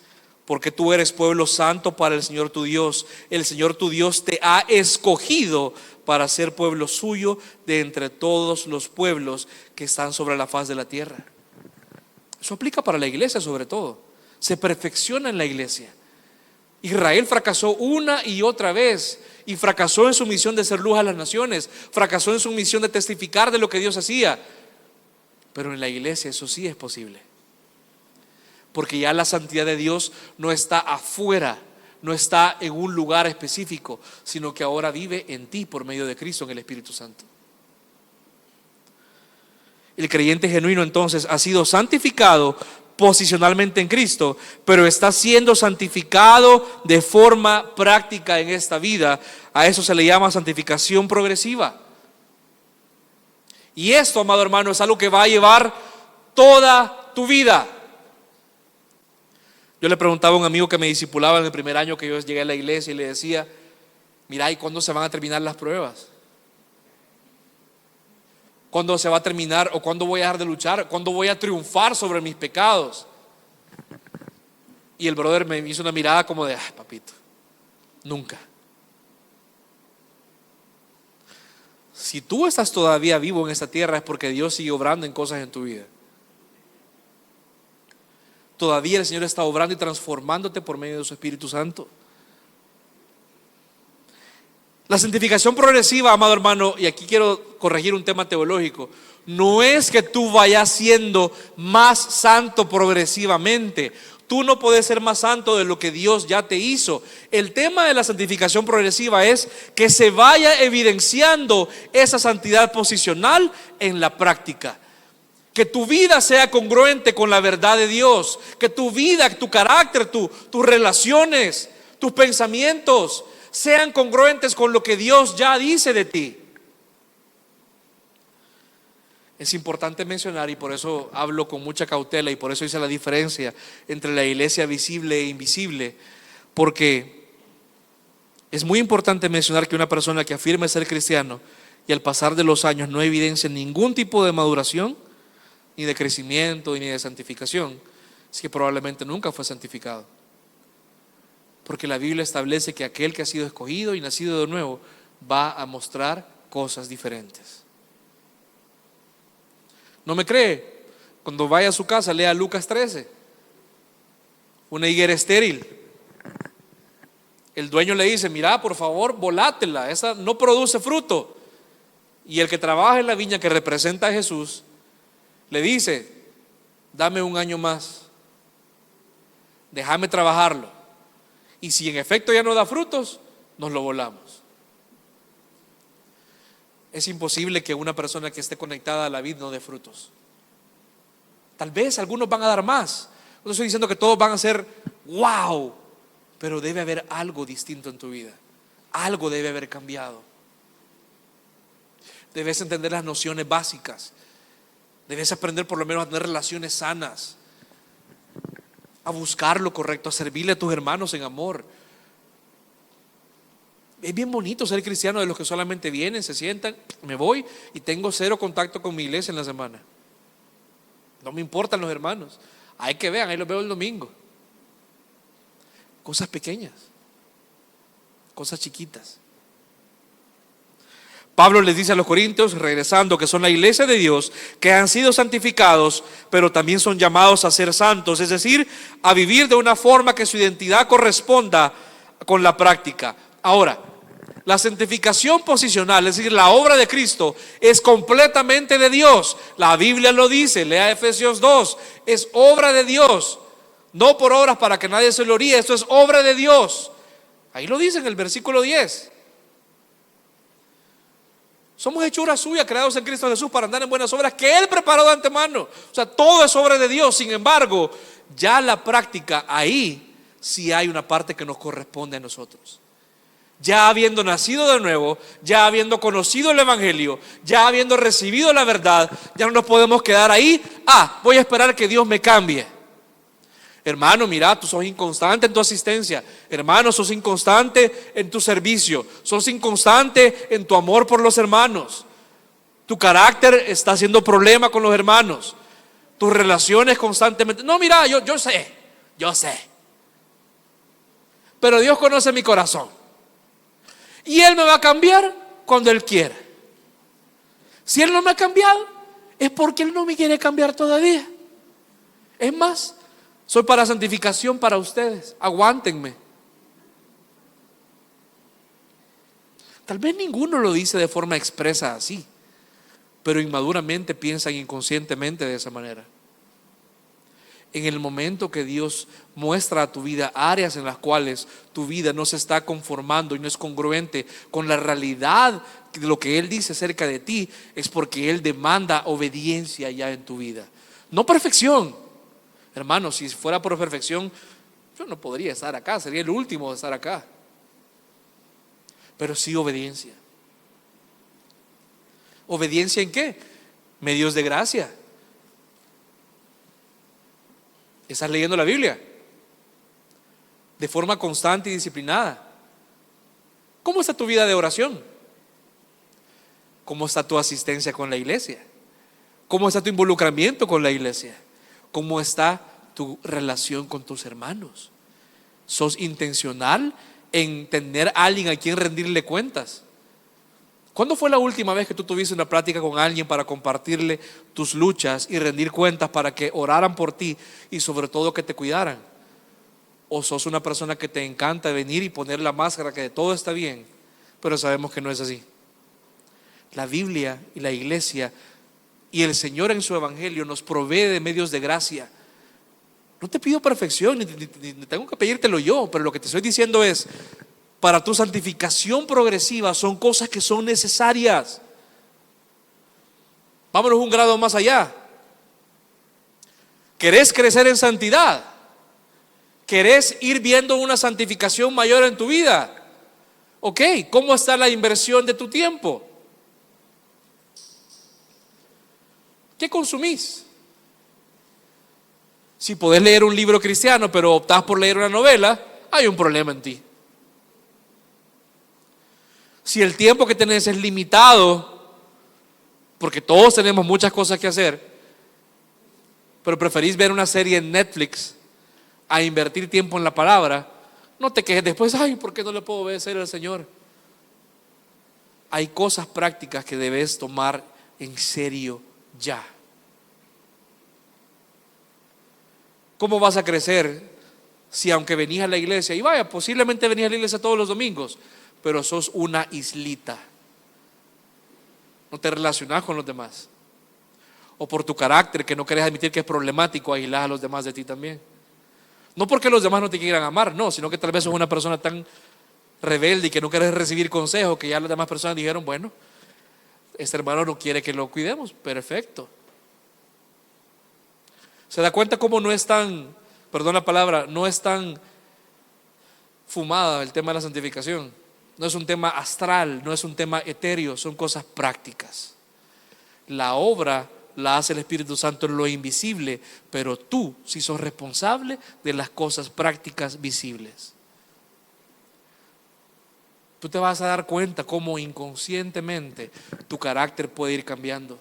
Porque tú eres pueblo santo para el Señor tu Dios. El Señor tu Dios te ha escogido para ser pueblo suyo de entre todos los pueblos que están sobre la faz de la tierra. Eso aplica para la iglesia sobre todo. Se perfecciona en la iglesia. Israel fracasó una y otra vez, y fracasó en su misión de ser luz a las naciones, fracasó en su misión de testificar de lo que Dios hacía. Pero en la iglesia eso sí es posible, porque ya la santidad de Dios no está afuera, no está en un lugar específico, sino que ahora vive en ti por medio de Cristo en el Espíritu Santo. El creyente genuino entonces ha sido santificado posicionalmente en Cristo, pero está siendo santificado de forma práctica en esta vida. A eso se le llama santificación progresiva. Y esto, amado hermano, es algo que va a llevar toda tu vida. Yo le preguntaba a un amigo que me discipulaba en el primer año que yo llegué a la iglesia y le decía: mira, ¿y cuándo se van a terminar las pruebas? ¿Cuándo se va a terminar o cuándo voy a dejar de luchar? ¿Cuándo voy a triunfar sobre mis pecados? Y el brother me hizo una mirada como de: papito, nunca. Si tú estás todavía vivo en esta tierra es porque Dios sigue obrando en cosas en tu vida. Todavía el Señor está obrando y transformándote por medio de su Espíritu Santo. La santificación progresiva, amado hermano, y aquí quiero corregir un tema teológico, no es que tú vayas siendo más santo progresivamente. Tú no puedes ser más santo de lo que Dios ya te hizo. El tema de la santificación progresiva es que se vaya evidenciando esa santidad posicional en la práctica. Que tu vida sea congruente con la verdad de Dios. Que tu vida, tu carácter, tus relaciones, tus pensamientos sean congruentes con lo que Dios ya dice de ti. Es importante mencionar, y por eso hablo con mucha cautela, y por eso hice la diferencia entre la iglesia visible e invisible, porque es muy importante mencionar que una persona que afirme ser cristiano y al pasar de los años no evidencia ningún tipo de maduración, ni de crecimiento, ni de santificación, es que probablemente nunca fue santificado. Porque la Biblia establece que aquel que ha sido escogido y nacido de nuevo va a mostrar cosas diferentes. ¿No me cree? Cuando vaya a su casa, lea Lucas 13. Una higuera estéril. El dueño le dice: mira, por favor, volátela, esa no produce fruto. Y el que trabaja en la viña, que representa a Jesús, le dice: dame un año más, déjame trabajarlo, y si en efecto ya no da frutos, nos lo volamos. Es imposible que una persona que esté conectada a la vid no dé frutos. Tal vez algunos van a dar más. No estoy diciendo que todos van a ser wow, pero debe haber algo distinto en tu vida. Algo debe haber cambiado. Debes entender las nociones básicas. Debes aprender por lo menos a tener relaciones sanas, a buscar lo correcto, a servirle a tus hermanos en amor. Es bien bonito ser cristiano, de los que solamente vienen, se sientan, me voy y tengo cero contacto con mi iglesia en la semana. No me importan los hermanos. Hay que vean, ahí los veo el domingo. Cosas pequeñas, cosas chiquitas. Pablo les dice a los corintios, regresando, que son la iglesia de Dios, que han sido santificados, pero también son llamados a ser santos, es decir, a vivir de una forma que su identidad corresponda con la práctica. Ahora, la santificación posicional, es decir, la obra de Cristo, es completamente de Dios. La Biblia lo dice, lea Efesios 2, es obra de Dios, no por obras para que nadie se gloríe, esto es obra de Dios. Ahí lo dice en el versículo 10. Somos hechura suya, creados en Cristo Jesús para andar en buenas obras que Él preparó de antemano. O sea, todo es obra de Dios. Sin embargo, ya la práctica, ahí sí hay una parte que nos corresponde a nosotros. Ya habiendo nacido de nuevo, ya habiendo conocido el Evangelio, ya habiendo recibido la verdad, ya no nos podemos quedar ahí. Voy a esperar que Dios me cambie. Hermano, mira, tú sos inconstante en tu asistencia. Hermano, sos inconstante en tu servicio. Sos inconstante en tu amor por los hermanos. Tu carácter está haciendo problema con los hermanos. Tus relaciones constantemente. No, mira, yo sé. Pero Dios conoce mi corazón. Y Él me va a cambiar cuando Él quiera. Si Él no me ha cambiado, es porque Él no me quiere cambiar todavía. Es más, soy para santificación para ustedes. Aguántenme. Tal vez ninguno lo dice de forma expresa así, pero inmaduramente piensan inconscientemente de esa manera. En el momento que Dios muestra a tu vida áreas en las cuales tu vida no se está conformando y no es congruente con la realidad de lo que Él dice acerca de ti, es porque Él demanda obediencia ya en tu vida. No perfección. Hermano, si fuera por perfección, yo no podría estar acá, sería el último de estar acá. Pero sí obediencia. ¿Obediencia en qué? Medios de gracia. ¿Estás leyendo la Biblia? de forma constante y disciplinada. ¿Cómo está tu vida de oración? ¿Cómo está tu asistencia con la iglesia? ¿Cómo está tu involucramiento con la iglesia? ¿Cómo está tu relación con tus hermanos? ¿Sos intencional en tener a alguien a quien rendirle cuentas? ¿Cuándo fue la última vez que tú tuviste una plática con alguien para compartirle tus luchas y rendir cuentas para que oraran por ti y sobre todo que te cuidaran? ¿O sos una persona que te encanta venir y poner la máscara que todo está bien, pero sabemos que no es así? La Biblia y la iglesia y el Señor en su evangelio nos provee de medios de gracia. No te pido perfección, ni tengo que pedírtelo yo, pero lo que te estoy diciendo es, para tu santificación progresiva son cosas que son necesarias. Vámonos un grado más allá. ¿Querés crecer en santidad? ¿Querés ir viendo una santificación mayor en tu vida? Ok, ¿cómo está la inversión de tu tiempo? ¿Qué consumís? Si podés leer un libro cristiano pero optás por leer una novela, hay un problema en ti. Si el tiempo que tenés es limitado, porque todos tenemos muchas cosas que hacer, pero preferís ver una serie en Netflix a invertir tiempo en la palabra, no te quejes después, ay, ¿por qué no le puedo obedecer al Señor? Hay cosas prácticas que debes tomar en serio ya. ¿Cómo vas a crecer si aunque venís a la iglesia, y vaya, posiblemente venís a la iglesia todos los domingos, pero sos una islita? No te relacionás con los demás. O por tu carácter que no querés admitir que es problemático, aislás a los demás de ti también. No porque los demás no te quieran amar, no, sino que tal vez sos una persona tan rebelde y que no querés recibir consejo que ya las demás personas dijeron, bueno, este hermano no quiere que lo cuidemos, perfecto. ¿Se da cuenta cómo no es tan, perdón la palabra, no es tan fumada el tema de la santificación? No es un tema astral, no es un tema etéreo, son cosas prácticas. La obra la hace el Espíritu Santo en lo invisible, pero tú sí sos responsable de las cosas prácticas visibles. Tú te vas a dar cuenta cómo inconscientemente tu carácter puede ir cambiando,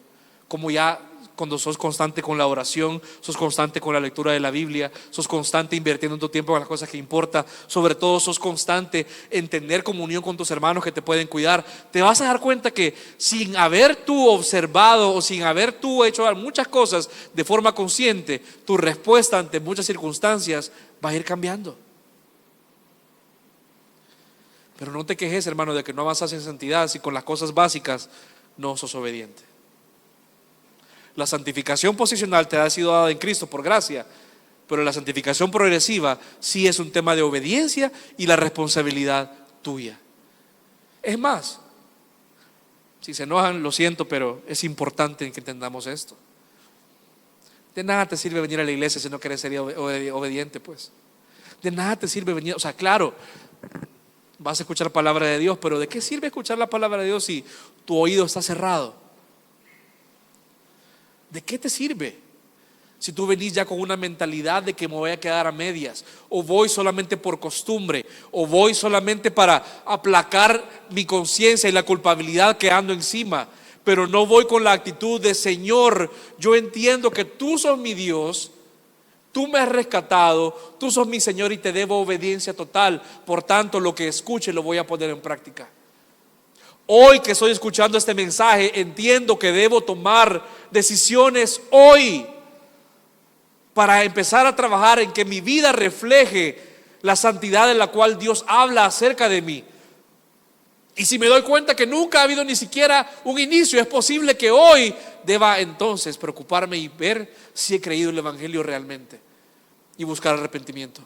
como ya cuando sos constante con la oración, sos constante con la lectura de la Biblia, sos constante invirtiendo tu tiempo en las cosas que importan, sobre todo sos constante en tener comunión con tus hermanos que te pueden cuidar. Te vas a dar cuenta que sin haber tú observado o sin haber tú hecho muchas cosas de forma consciente, tu respuesta ante muchas circunstancias va a ir cambiando. Pero no te quejes, hermano, de que no avanzas en santidad si con las cosas básicas no sos obediente. La santificación posicional te ha sido dada en Cristo por gracia, pero la santificación progresiva sí es un tema de obediencia y la responsabilidad tuya. Es más, si se enojan, lo siento, pero es importante que entendamos esto. De nada te sirve venir a la iglesia si no quieres ser obediente, pues. De nada te sirve venir, o sea, claro, vas a escuchar la palabra de Dios, pero ¿de qué sirve escuchar la palabra de Dios si tu oído está cerrado? ¿De qué te sirve? Si tú venís ya con una mentalidad de que me voy a quedar a medias, o voy solamente por costumbre, o voy solamente para aplacar mi conciencia y la culpabilidad que ando encima, pero no voy con la actitud de Señor, yo entiendo que tú sos mi Dios, tú me has rescatado, tú sos mi Señor y te debo obediencia total, por tanto lo que escuche lo voy a poner en práctica. Hoy que estoy escuchando este mensaje, entiendo que debo tomar decisiones hoy para empezar a trabajar en que mi vida refleje la santidad en la cual Dios habla acerca de mí. Y si me doy cuenta que nunca ha habido ni siquiera un inicio, es posible que hoy deba entonces preocuparme y ver si he creído el Evangelio realmente y buscar arrepentimiento.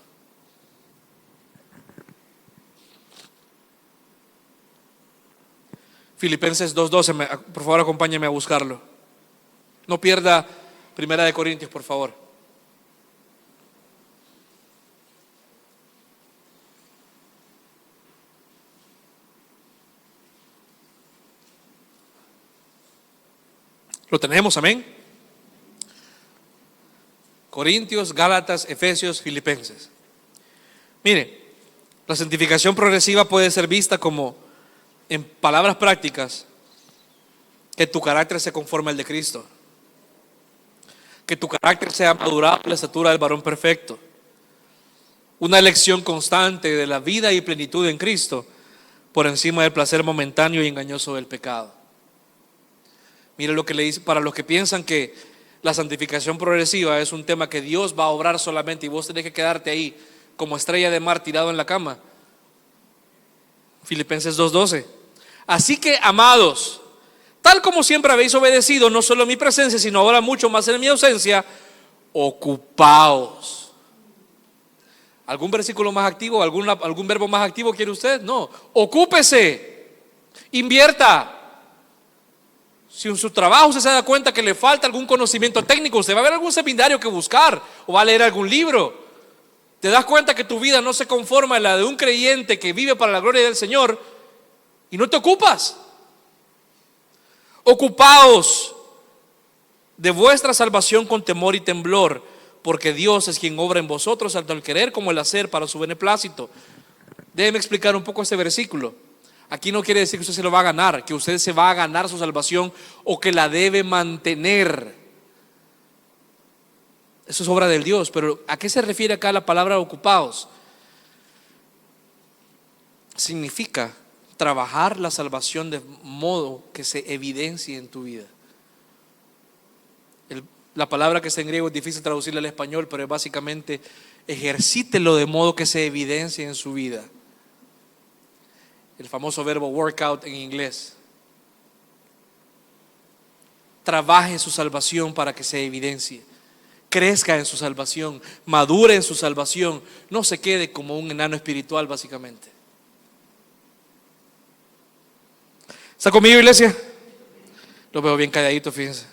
Filipenses 2:12, por favor acompáñame a buscarlo. No pierda 1 Corintios, por favor. Lo tenemos, amén. Corintios, Gálatas, Efesios, Filipenses. Mire, La santificación progresiva puede ser vista como, en palabras prácticas, que tu carácter se conforme al de Cristo, que tu carácter sea madurado a la estatura del varón perfecto, una elección constante de la vida y plenitud en Cristo por encima del placer momentáneo y engañoso del pecado. Mire lo que le dice, para los que piensan que la santificación progresiva es un tema que Dios va a obrar solamente y vos tenés que quedarte ahí como estrella de mar tirado en la cama. Filipenses 2:12. Así que, amados, tal como siempre habéis obedecido, no solo en mi presencia, sino ahora mucho más en mi ausencia, ocupaos. ¿Algún versículo más activo? ¿Algún verbo más activo quiere usted? No. Ocúpese. Invierta. Si en su trabajo usted se da cuenta que le falta algún conocimiento técnico, usted va a ver algún seminario que buscar o va a leer algún libro. Te das cuenta que tu vida no se conforma a la de un creyente que vive para la gloria del Señor y no te ocupas. Ocupaos de vuestra salvación con temor y temblor, porque Dios es quien obra en vosotros tanto el querer como el hacer para su beneplácito. Déjeme explicar un poco este versículo. Aquí no quiere decir que usted se lo va a ganar, que usted se va a ganar su salvación o que la debe mantener. Eso es obra del Dios. Pero ¿a qué se refiere acá la palabra ocupados? Significa trabajar la salvación de modo que se evidencie en tu vida. La palabra que está en griego es difícil traducirla al español, pero es básicamente ejercítelo de modo que se evidencie en su vida. El famoso verbo workout en inglés. Trabaje su salvación para que se evidencie. Crezca en su salvación, madure en su salvación. No se quede como un enano espiritual básicamente. ¿Está conmigo, iglesia? Lo veo bien calladito, fíjense.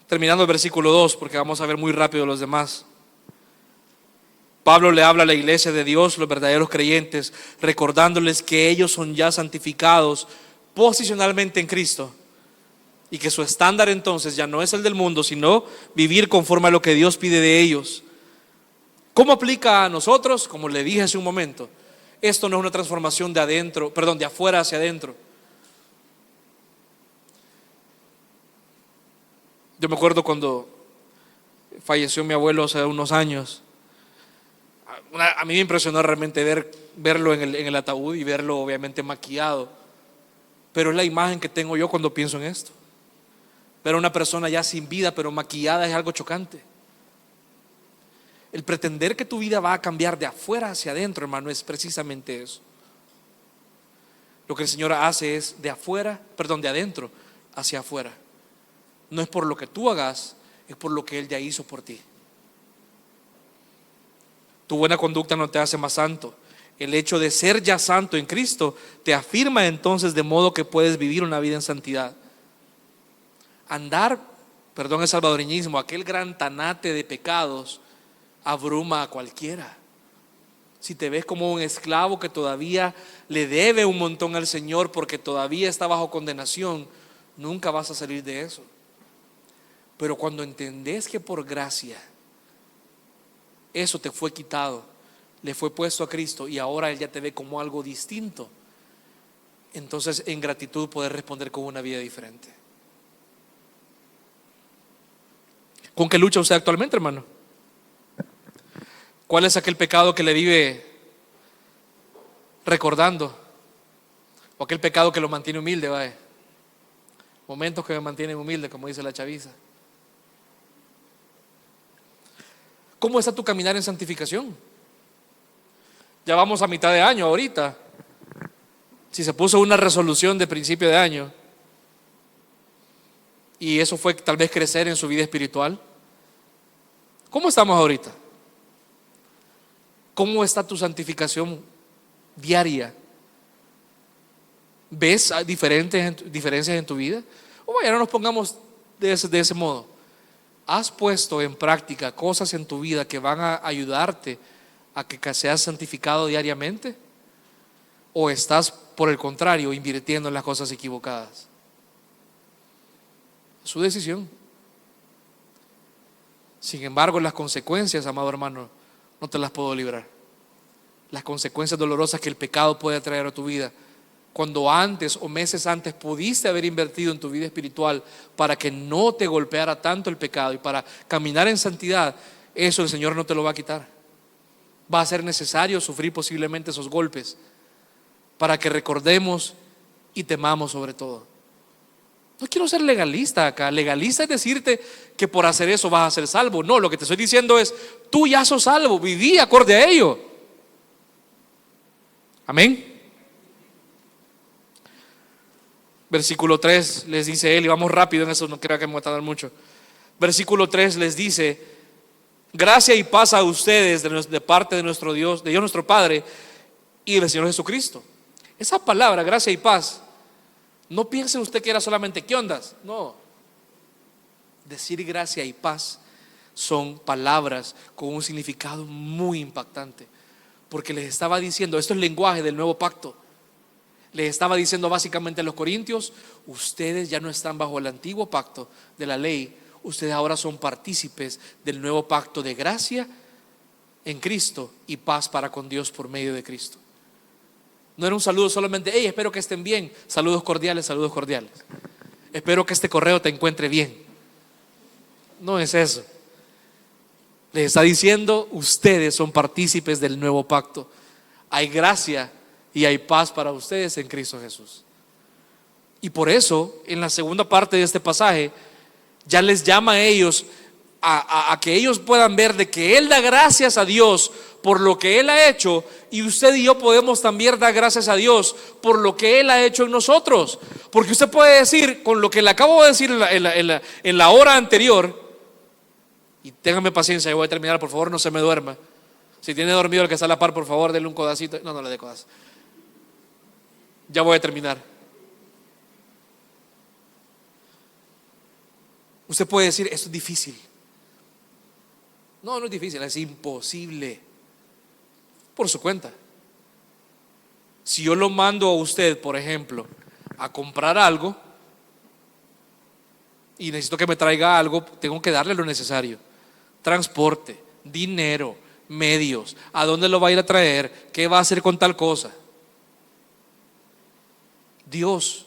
Terminando el versículo 2, porque vamos a ver muy rápido los demás. Pablo le habla a la iglesia de Dios, los verdaderos creyentes, recordándoles que ellos son ya santificados posicionalmente en Cristo y que su estándar entonces ya no es el del mundo, sino vivir conforme a lo que Dios pide de ellos. ¿Cómo aplica a nosotros? Como le dije hace un momento, esto no es una transformación de afuera hacia adentro. Yo me acuerdo cuando falleció mi abuelo hace unos años. A mí me impresionó realmente verlo en el ataúd y verlo obviamente maquillado. Pero es la imagen que tengo yo cuando pienso en esto. Ver a una persona ya sin vida pero maquillada es algo chocante. El pretender que tu vida va a cambiar de afuera hacia adentro, hermano, es precisamente eso. Lo que el Señor hace es de adentro hacia afuera. No es por lo que tú hagas, es por lo que Él ya hizo por ti. Tu buena conducta no te hace más santo. El hecho de ser ya santo en Cristo te afirma entonces de modo que puedes vivir una vida en santidad. El salvadoreñismo, aquel gran tanate de pecados abruma a cualquiera. Si te ves como un esclavo que todavía le debe un montón al Señor porque todavía está bajo condenación, nunca vas a salir de eso. Pero cuando entendés que por gracia eso te fue quitado, le fue puesto a Cristo y ahora Él ya te ve como algo distinto, entonces en gratitud poder responder con una vida diferente. ¿Con qué lucha usted actualmente, hermano? ¿Cuál es aquel pecado que le vive recordando? ¿O aquel pecado que lo mantiene humilde? Vaya. Momentos que me mantienen humilde, como dice la chaviza. ¿Cómo está tu caminar en santificación? Ya vamos a mitad de año ahorita. Si se puso una resolución de principio de año y eso fue tal vez crecer en su vida espiritual, ¿cómo estamos ahorita? ¿Cómo está tu santificación diaria? ¿Ves diferencias en tu vida? O vaya, no nos pongamos de ese modo. ¿Has puesto en práctica cosas en tu vida que van a ayudarte a que seas santificado diariamente? ¿O estás, por el contrario, invirtiendo en las cosas equivocadas? Su decisión. Sin embargo, las consecuencias, amado hermano, no te las puedo librar. Las consecuencias dolorosas que el pecado puede traer a tu vida, cuando antes o meses antes pudiste haber invertido en tu vida espiritual para que no te golpeara tanto el pecado y para caminar en santidad, eso el Señor no te lo va a quitar. Va a ser necesario sufrir posiblemente esos golpes para que recordemos y temamos sobre todo. No quiero ser legalista acá. Legalista es decirte que por hacer eso vas a ser salvo. No, lo que te estoy diciendo es, tú ya sos salvo, viví acorde a ello. Amén. Versículo 3 les dice él, y vamos rápido en eso, no creo que me voy a tardar mucho. Versículo 3 les dice: gracia y paz a ustedes de parte de nuestro Dios, de Dios nuestro Padre y del Señor Jesucristo. Esa palabra, gracia y paz, no piense usted que era solamente ¿qué ondas? No. Decir gracia y paz son palabras con un significado muy impactante, porque les estaba diciendo, esto es el lenguaje del nuevo pacto. Les estaba diciendo básicamente a los corintios: ustedes ya no están bajo el antiguo pacto de la ley, ustedes ahora son partícipes del nuevo pacto de gracia en Cristo y paz para con Dios por medio de Cristo. No era un saludo solamente, hey, espero que estén bien, saludos cordiales, espero que este correo te encuentre bien. No es eso. Les está diciendo, ustedes son partícipes del nuevo pacto. Hay gracia y hay paz para ustedes en Cristo Jesús. Y por eso, en la segunda parte de este pasaje, ya les llama a ellos a que ellos puedan ver de que Él da gracias a Dios por lo que Él ha hecho, y usted y yo podemos también dar gracias a Dios por lo que Él ha hecho en nosotros. Porque usted puede decir, con lo que le acabo de decir en la hora anterior, y téngame paciencia, yo voy a terminar, por favor no se me duerma. Si tiene dormido el que está a la par, por favor denle un codacito. No le dé codazo. Ya voy a terminar. Usted puede decir, esto es difícil. No es difícil, es imposible. Por su cuenta. Si yo lo mando a usted, por ejemplo, a comprar algo y necesito que me traiga algo, tengo que darle lo necesario: transporte, dinero, medios, a dónde lo va a ir a traer, qué va a hacer con tal cosa. Dios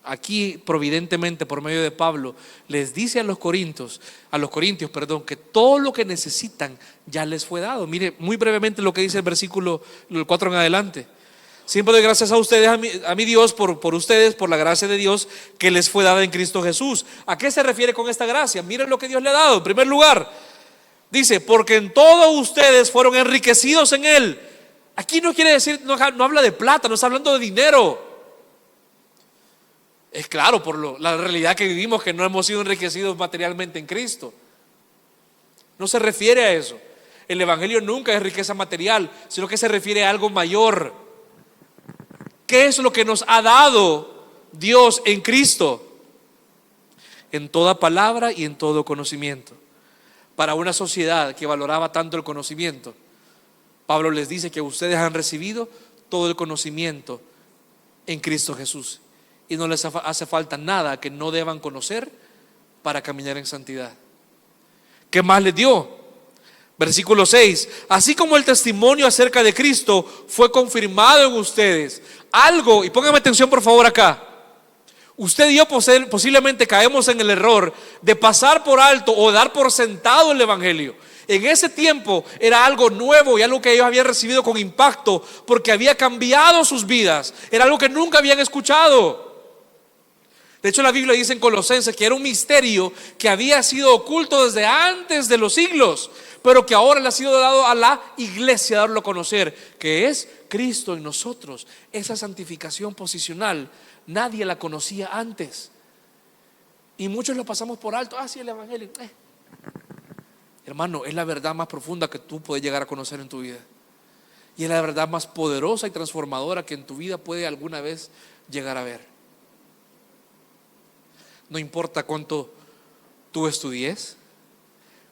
aquí providentemente por medio de Pablo les dice a los corintios, que todo lo que necesitan ya les fue dado. Mire muy brevemente lo que dice el versículo 4 en adelante: siempre doy gracias a ustedes, a mi Dios, por ustedes, por la gracia de Dios que les fue dada en Cristo Jesús. ¿A qué se refiere con esta gracia? Miren lo que Dios le ha dado. En primer lugar, dice, porque en todo ustedes fueron enriquecidos en Él. Aquí no quiere decir, no habla de plata, no está hablando de dinero. Es claro, por la realidad que vivimos, que no hemos sido enriquecidos materialmente en Cristo. No se refiere a eso. El evangelio nunca es riqueza material, sino que se refiere a algo mayor. ¿Qué es lo que nos ha dado Dios en Cristo? En toda palabra y en todo conocimiento. Para una sociedad que valoraba tanto el conocimiento, Pablo les dice que ustedes han recibido todo el conocimiento en Cristo Jesús. Y no les hace falta nada que no deban conocer para caminar en santidad. ¿Qué más les dio? Versículo 6: así como el testimonio acerca de Cristo fue confirmado en ustedes. Algo, y pónganme atención por favor acá. Usted y yo posiblemente caemos en el error de pasar por alto o dar por sentado el evangelio. En ese tiempo era algo nuevo y algo que ellos habían recibido con impacto, porque había cambiado sus vidas. Era algo que nunca habían escuchado. De hecho, la Biblia dice en Colosenses que era un misterio que había sido oculto desde antes de los siglos, pero que ahora le ha sido dado a la iglesia darlo a conocer, que es Cristo en nosotros. Esa santificación posicional nadie la conocía antes, y muchos lo pasamos por alto. Sí, el evangelio. Hermano, es la verdad más profunda que tú puedes llegar a conocer en tu vida, y es la verdad más poderosa y transformadora que en tu vida puede alguna vez llegar a ver. No importa cuánto tú estudies,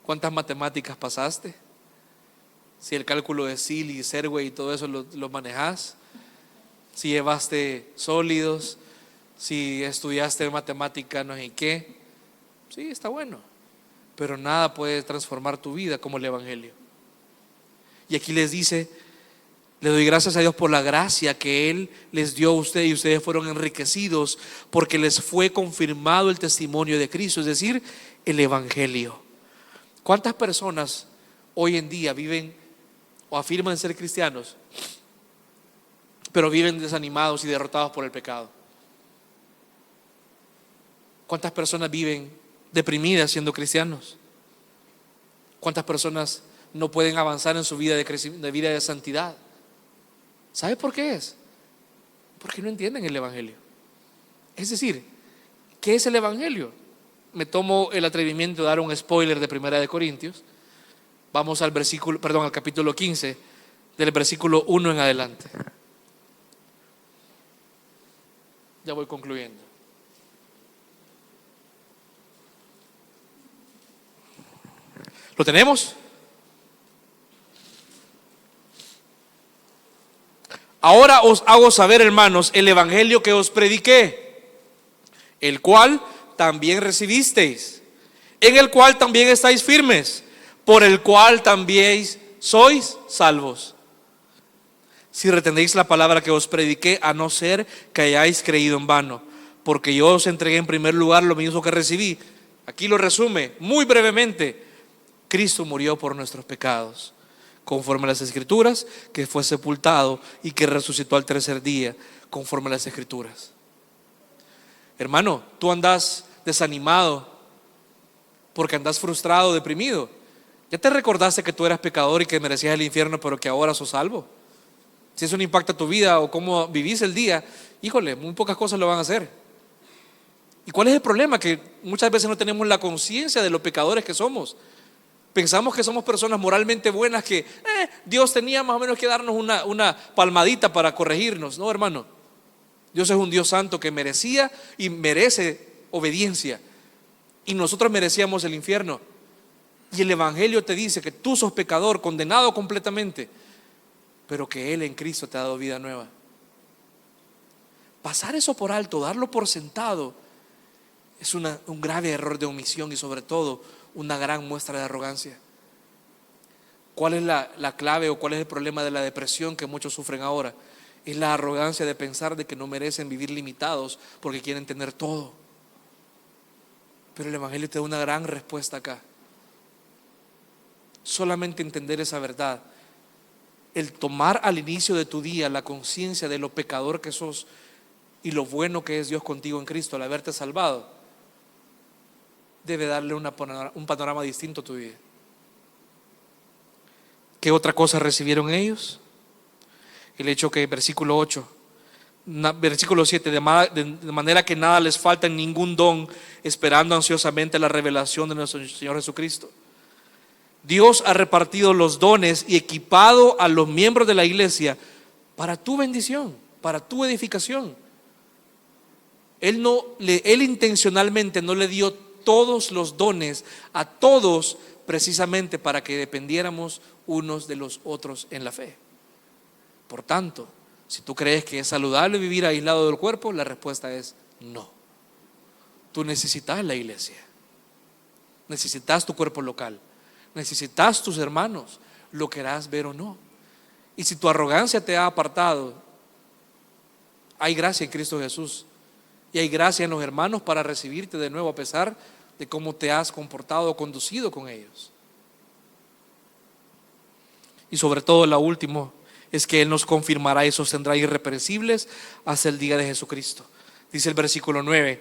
cuántas matemáticas pasaste, si el cálculo de Silly, Serway y todo eso lo manejas, si llevaste sólidos, si estudiaste matemática no sé qué. Sí, está bueno, pero nada puede transformar tu vida como el evangelio. Y aquí les dice: le doy gracias a Dios por la gracia que Él les dio a ustedes, y ustedes fueron enriquecidos porque les fue confirmado el testimonio de Cristo, es decir, el Evangelio. ¿Cuántas personas hoy en día viven o afirman ser cristianos, pero viven desanimados y derrotados por el pecado? ¿Cuántas personas viven deprimidas siendo cristianos? ¿Cuántas personas no pueden avanzar en su vida de vida de santidad? ¿Sabe por qué es? Porque no entienden el Evangelio. Es decir, ¿qué es el Evangelio? Me tomo el atrevimiento de dar un spoiler de 1 Corintios. Vamos al capítulo 15, del versículo 1 en adelante. Ya voy concluyendo. ¿Lo tenemos? Ahora os hago saber, hermanos, el evangelio que os prediqué, el cual también recibisteis, en el cual también estáis firmes, por el cual también sois salvos, si retenéis la palabra que os prediqué, a no ser que hayáis creído en vano. Porque yo os entregué en primer lugar lo mismo que recibí. Aquí lo resume muy brevemente: Cristo murió por nuestros pecados, conforme a las Escrituras, que fue sepultado y que resucitó al tercer día, conforme a las Escrituras. Hermano, tú andas desanimado porque andas frustrado, deprimido. ¿Ya te recordaste que tú eras pecador y que merecías el infierno, pero que ahora sos salvo? Si eso no impacta tu vida o cómo vivís el día, híjole, muy pocas cosas lo van a hacer. ¿Y cuál es el problema? Que muchas veces no tenemos la conciencia de los pecadores que somos. Pensamos que somos personas moralmente buenas, que Dios tenía más o menos que darnos una palmadita para corregirnos. No, hermano, Dios es un Dios santo que merecía y merece obediencia, y nosotros merecíamos el infierno. Y el Evangelio te dice que tú sos pecador, condenado completamente, pero que Él en Cristo te ha dado vida nueva. Pasar eso por alto, darlo por sentado, es un grave error de omisión y sobre todo una gran muestra de arrogancia. ¿Cuál es la clave o cuál es el problema de la depresión que muchos sufren ahora? Es la arrogancia de pensar de que no merecen vivir limitados porque quieren tener todo. Pero el Evangelio te da una gran respuesta acá. Solamente entender esa verdad, el tomar al inicio de tu día la conciencia de lo pecador que sos y lo bueno que es Dios contigo en Cristo al haberte salvado, debe darle un panorama distinto a tu vida. ¿Qué otra cosa recibieron ellos? El hecho que versículo 7, de manera que nada les falta en ningún don, esperando ansiosamente la revelación de nuestro Señor Jesucristo. Dios ha repartido los dones y equipado a los miembros de la iglesia para tu bendición, para tu edificación. Él intencionalmente no le dio todos los dones a todos precisamente para que dependiéramos unos de los otros en la fe. Por tanto, si tú crees que es saludable vivir aislado del cuerpo, la respuesta es no. Tú necesitas la iglesia, necesitas tu cuerpo local, necesitas tus hermanos, lo querás ver o no. Y si tu arrogancia te ha apartado, hay gracia en Cristo Jesús y hay gracia en los hermanos para recibirte de nuevo a pesar de cómo te has comportado o conducido con ellos. Y sobre todo, la última es que Él nos confirmará y sostendrá irreprensibles hasta el día de Jesucristo. Dice el versículo 9: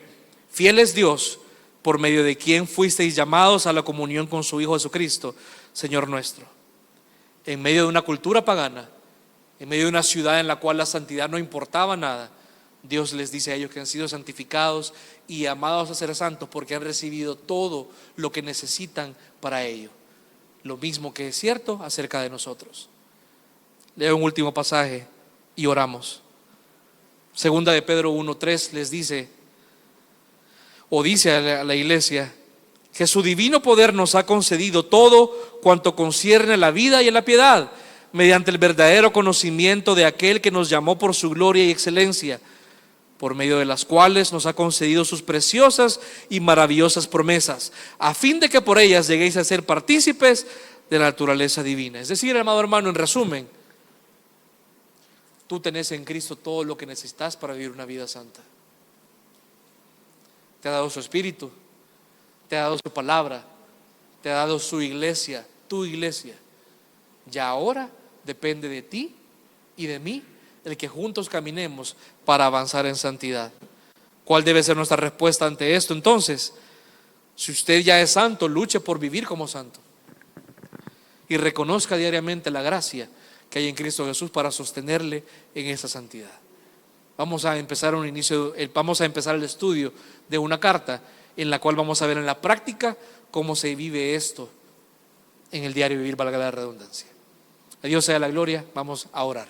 fiel es Dios, por medio de quien fuisteis llamados a la comunión con su Hijo Jesucristo, Señor nuestro. En medio de una cultura pagana, en medio de una ciudad en la cual la santidad no importaba nada, Dios les dice a ellos que han sido santificados y amados a ser santos porque han recibido todo lo que necesitan para ello. Lo mismo que es cierto acerca de nosotros. Leo un último pasaje y oramos. Segunda de Pedro 1:3 les dice, o dice a la iglesia, que su divino poder nos ha concedido todo cuanto concierne a la vida y a la piedad, mediante el verdadero conocimiento de aquel que nos llamó por su gloria y excelencia, por medio de las cuales nos ha concedido sus preciosas y maravillosas promesas, a fin de que por ellas lleguéis a ser partícipes de la naturaleza divina. Es decir, amado hermano, en resumen, tú tenés en Cristo todo lo que necesitas para vivir una vida santa. Te ha dado su Espíritu, te ha dado su palabra, te ha dado su iglesia, tu iglesia. Ya ahora depende de ti y de mí el que juntos caminemos para avanzar en santidad. ¿Cuál debe ser nuestra respuesta ante esto? Entonces, si usted ya es santo, luche por vivir como santo y reconozca diariamente la gracia que hay en Cristo Jesús para sostenerle en esa santidad. Vamos a empezar el estudio de una carta en la cual vamos a ver en la práctica cómo se vive esto en el diario vivir, valga la redundancia. A Dios sea la gloria. Vamos a orar.